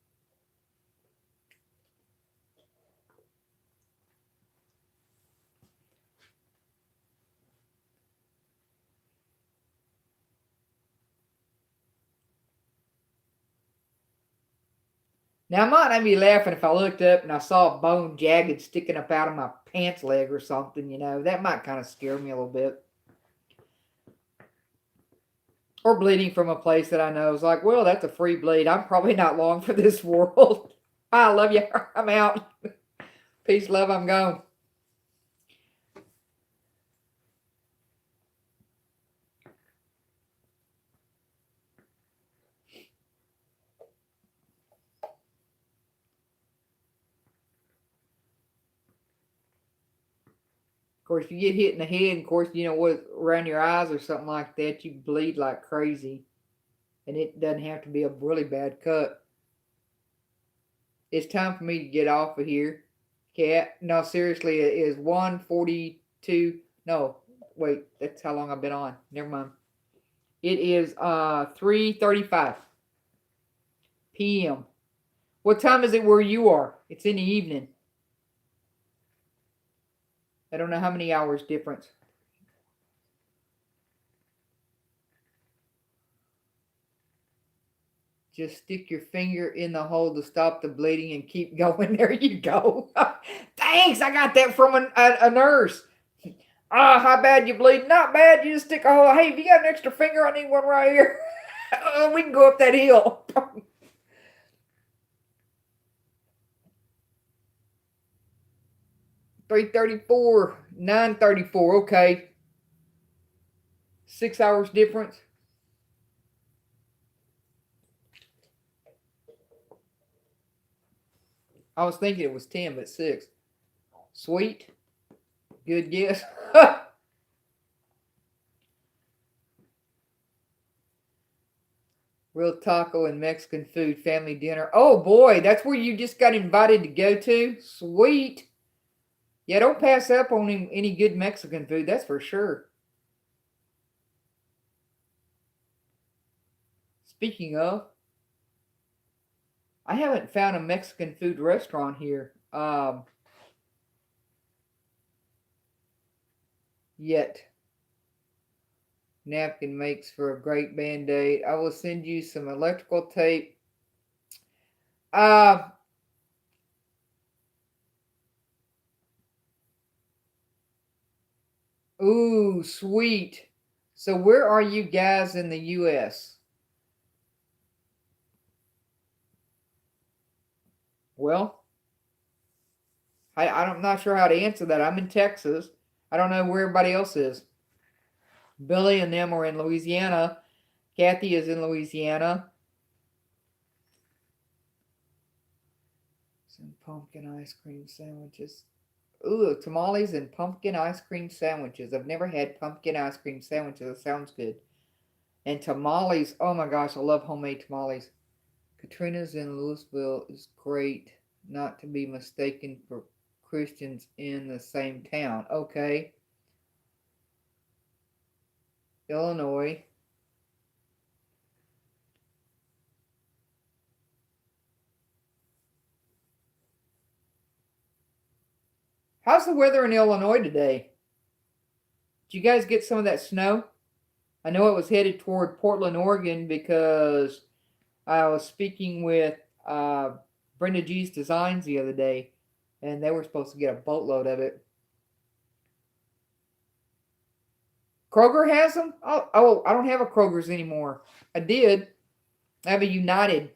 Now I might not be laughing if I looked up and I saw a bone jagged sticking up out of my pants leg or something, that might kind of scare me a little bit. Or bleeding from a place that I know is like, well, that's a free bleed. I'm probably not long for this world. I love you. I'm out. Peace, love, I'm gone. Of course, if you get hit in the head, of course, what, around your eyes or something like that, you bleed like crazy. And it doesn't have to be a really bad cut. It's time for me to get off of here. Cat. No, seriously, it is 1:42. No, wait, that's how long I've been on. Never mind. It is 3:35 p.m. What time is it where you are? It's in the evening. I don't know how many hours difference. Just stick your finger in the hole to stop the bleeding and keep going. There you go. Thanks, I got that from a nurse. How bad you bleed? Not bad. You just stick a hole. Hey, if you got an extra finger, I need one right here. We can go up that hill. 3:34, 9:34. Okay, 6 hours difference. I was thinking it was 10, but 6. Sweet. Good guess. Real taco and Mexican food family dinner. Oh boy, that's where you just got invited to go to? Sweet. Yeah, don't pass up on any good Mexican food, that's for sure. Speaking of, I haven't found a Mexican food restaurant here yet. Napkin makes for a great band-aid. I will send you some electrical tape. Ooh, sweet. So where are you guys in the US? Well, I'm not sure how to answer that. I'm in Texas. I don't know where everybody else is. Billy and them are in Louisiana. Kathy is in Louisiana. Some pumpkin ice cream sandwiches. Ooh, tamales and pumpkin ice cream sandwiches. I've never had pumpkin ice cream sandwiches. It sounds good. And tamales, oh my gosh, I love homemade tamales. Katrina's in Louisville is great, not to be mistaken for Christians in the same town. Okay. Illinois. How's the weather in Illinois today? Did you guys get some of that snow? I know it was headed toward Portland, Oregon because I was speaking with Brenda G's Designs the other day, and they were supposed to get a boatload of it. Kroger has them? Oh, I don't have a Kroger's anymore. I did. I have a United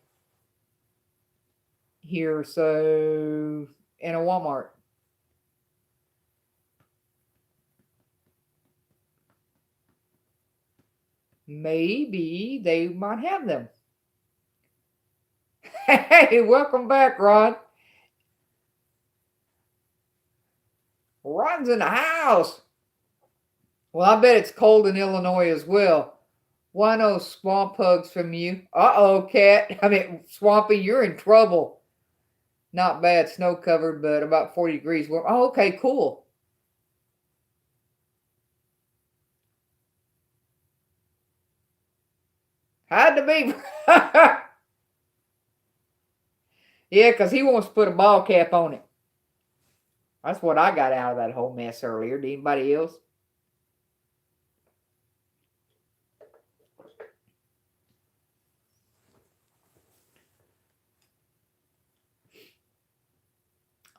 here, so, and a Walmart. Maybe they might have them. Hey, welcome back, Ron. Ron's in the house. Well, I bet it's cold in Illinois as well. Why no swamp hugs from you? Uh-oh, Cat. I mean, Swampy, you're in trouble. Not bad, snow covered, but about 40 degrees warm. Oh, okay, cool. Had to be. Yeah, because he wants to put a ball cap on it. That's what I got out of that whole mess earlier. Did anybody else?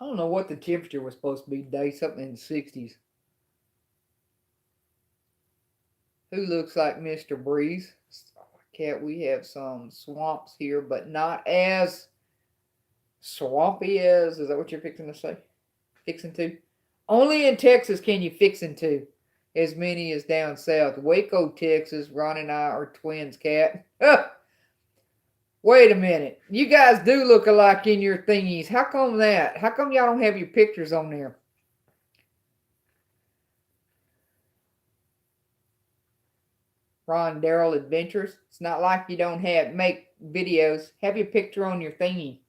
I don't know what the temperature was supposed to be today, something in the 60s. Who looks like Mr. Breeze? Cat, we have some swamps here, but not as swampy as, is that what you're fixing to say? Fixing to? Only in Texas can you fixing to. As many as down south. Waco, Texas, Ron and I are twins, Cat. Wait a minute. You guys do look alike in your thingies. How come that? How come y'all don't have your pictures on there? Ron Daryl Adventures. It's not like you don't make videos. Have your picture on your thingy.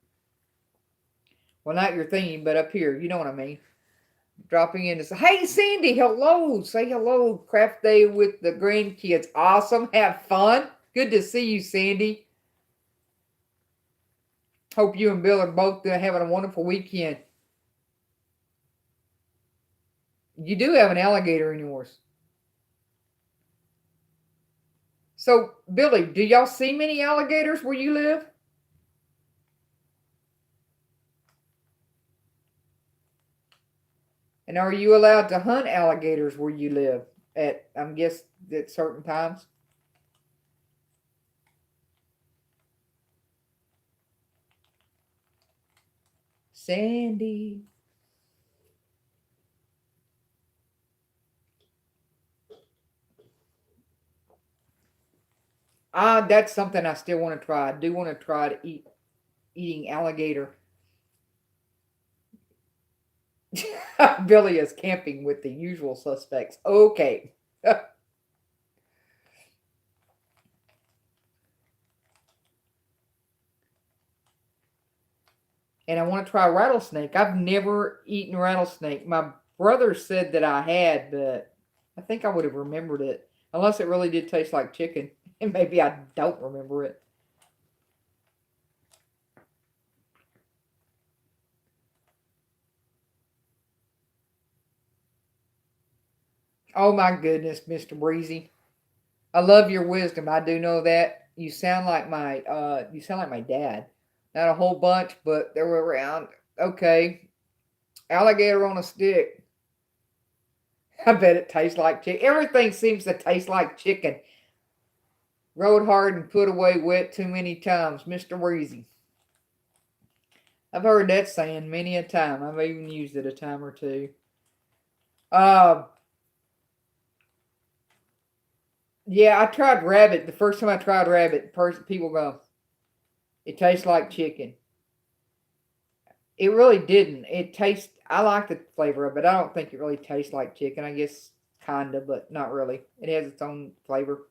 Well, not your thingy, but up here. You know what I mean. Dropping in to say, hey, Sandy, hello. Say hello. Craft day with the grandkids. Awesome. Have fun. Good to see you, Sandy. Hope you and Bill are both having a wonderful weekend. You do have an alligator in yours. So, Billy, do y'all see many alligators where you live? And are you allowed to hunt alligators where you live at, I'm guess, at certain times? Sandy. That's something I still want to try. I do want to try to eating alligator. Billy is camping with the usual suspects. Okay. And I want to try rattlesnake. I've never eaten rattlesnake. My brother said that I had, but I think I would have remembered it. Unless it really did taste like chicken. And maybe I don't remember it. Oh my goodness, Mr. Breezy. I love your wisdom. I do know that. You sound like my dad. Not a whole bunch, but they were around. Okay. Alligator on a stick. I bet it tastes like chicken. Everything seems to taste like chicken. Rode hard and put away wet too many times. Mr. Breezy. I've heard that saying many a time. I've even used it a time or two. Uh, yeah, I tried rabbit. The first time I tried rabbit, people go, it tastes like chicken. It really didn't. It tastes. I like the flavor of it. I don't think it really tastes like chicken. I guess kinda, but not really. It has its own flavor.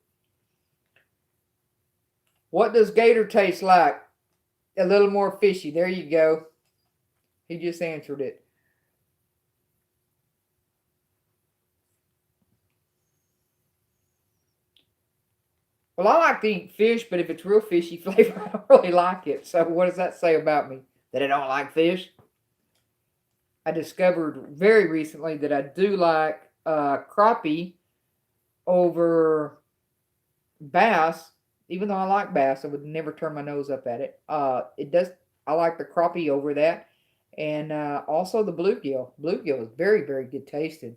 What does gator taste like? A little more fishy. There you go. He just answered it. Well, I like to eat fish, but if it's real fishy flavor, I don't really like it. So what does that say about me? That I don't like fish? I discovered very recently that I do like crappie over bass. Even though I like bass, I would never turn my nose up at it. It does. I like the crappie over that, and also the bluegill. Bluegill is very, very good tasting.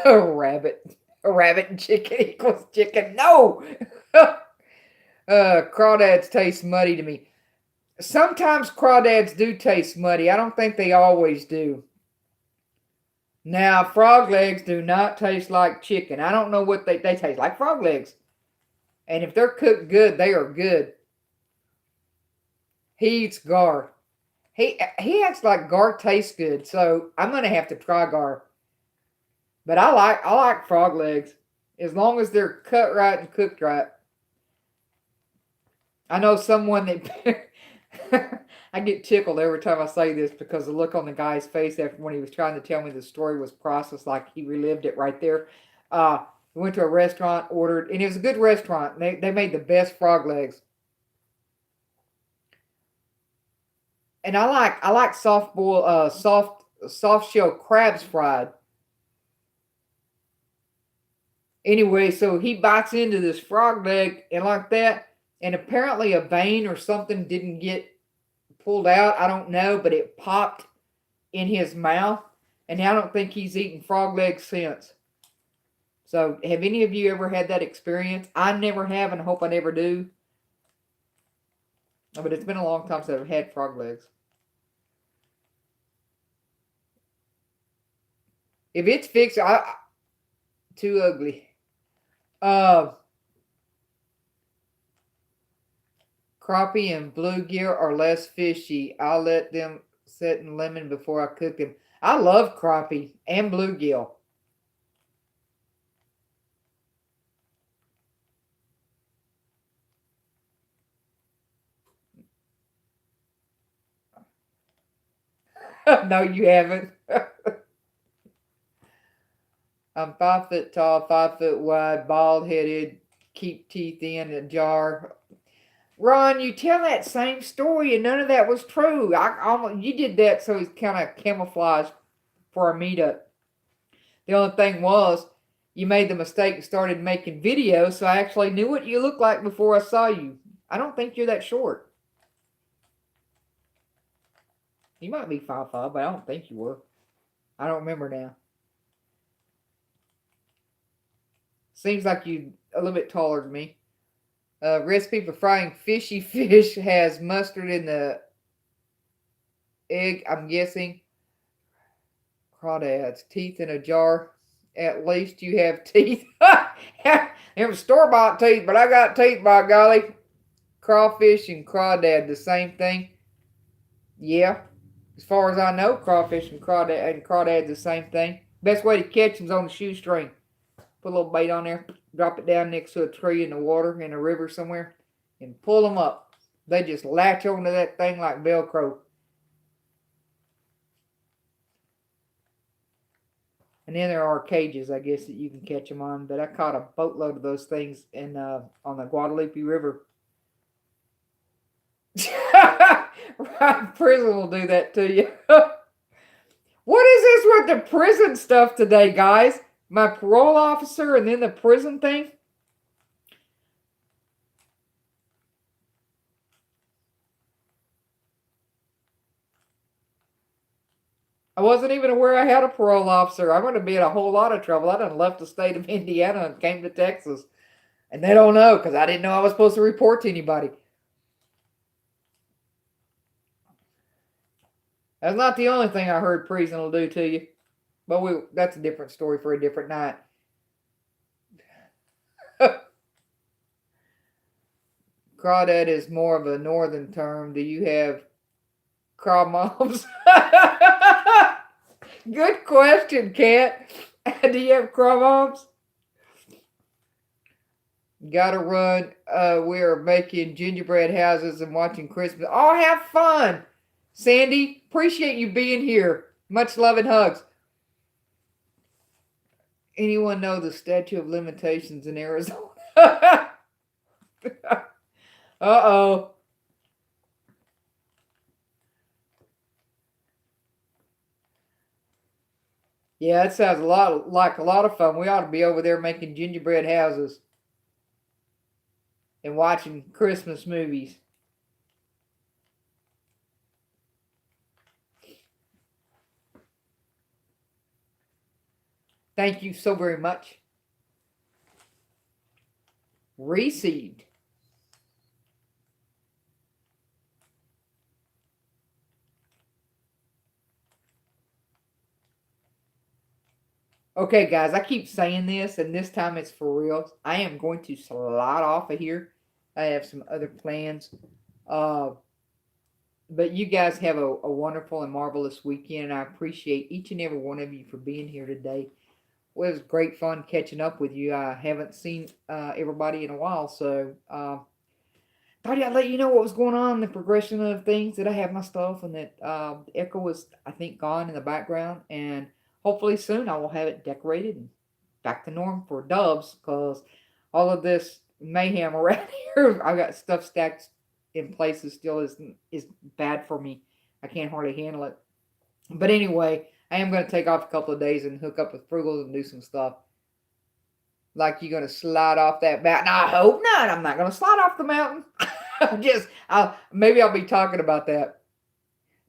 A rabbit and chicken equals chicken. No, crawdads taste muddy to me. Sometimes crawdads do taste muddy. I don't think they always do. Now, frog legs do not taste like chicken. I don't know what they taste like frog legs. And if they're cooked good, they are good. He eats gar. He acts like gar tastes good, so I'm gonna have to try gar. But I like frog legs as long as they're cut right and cooked right. I know someone that I get tickled every time I say this because the look on the guy's face after when he was trying to tell me the story was priceless, like he relived it right there. We went to a restaurant, ordered, and it was a good restaurant. They made the best frog legs, and I like soft shell crabs fried. Anyway, so he bites into this frog leg and like that, and apparently a vein or something didn't get pulled out. I don't know, but it popped in his mouth, and I don't think he's eaten frog legs since. So, have any of you ever had that experience? I never have, and I hope I never do. But it's been a long time since I've had frog legs. If it's fixed, too ugly. Crappie and bluegill are less fishy. I'll let them set in lemon before I cook them. I love crappie and bluegill. No, you haven't. I'm 5 foot tall, 5 foot wide, bald headed, keep teeth in a jar. Ron, you tell that same story and none of that was true. You did that so it's kind of camouflaged for a meetup. The only thing was, you made the mistake and started making videos, so I actually knew what you looked like before I saw you. I don't think you're that short. You might be 5'5", but I don't think you were. I don't remember now. Seems like you a little bit taller than me. Recipe for frying fishy fish has mustard in the egg, I'm guessing. Crawdads. Teeth in a jar. At least you have teeth. Them store-bought teeth, but I got teeth, by golly. Crawfish and crawdad, the same thing. Yeah. As far as I know, crawfish and crawdad's the same thing. Best way to catch them's on the shoestring. Put a little bait on there, drop it down next to a tree in the water, in a river somewhere, and pull them up. They just latch onto that thing like Velcro. And then there are cages, I guess, that you can catch them on. But I caught a boatload of those things on the Guadalupe River. Prison will do that to you. What is this with the prison stuff today, guys? My parole officer and then the prison thing? I wasn't even aware I had a parole officer. I'm going to be in a whole lot of trouble. I done left the state of Indiana and came to Texas. And they don't know because I didn't know I was supposed to report to anybody. That's not the only thing I heard prison will do to you. But that's a different story for a different night. Crawdad is more of a northern term. Do you have craw moms? Good question, Kat. Do you have craw moms? Gotta run. We're making gingerbread houses and watching Christmas. Oh, have fun, Sandy. Appreciate you being here. Much love and hugs. Anyone know the statute of limitations in Arizona? Uh-oh. Yeah, that sounds a lot like a lot of fun. We ought to be over there making gingerbread houses and watching Christmas movies. Thank you so very much. Received. Okay, guys, I keep saying this, and this time it's for real. I am going to slide off of here. I have some other plans. Uh, but you guys have a wonderful and marvelous weekend, and I appreciate each and every one of you for being here today. Well, it was great fun catching up with you. I haven't seen everybody in a while, so thought I'd let you know what was going on, the progression of things, that I have my stuff, and that the echo was, I think, gone in the background. And hopefully soon I will have it decorated and back to norm for Dubs, because all of this mayhem around here, I got stuff stacked in places still is bad for me. I can't hardly handle it. But anyway, I am going to take off a couple of days and hook up with Frugals and do some stuff. Like you're going to slide off that mountain. I hope not. I'm not going to slide off the mountain. Maybe I'll be talking about that.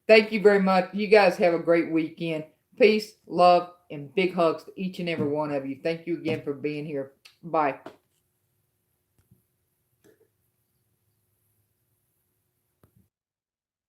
Thank you very much. You guys have a great weekend. Peace, love, and big hugs to each and every one of you. Thank you again for being here. Bye.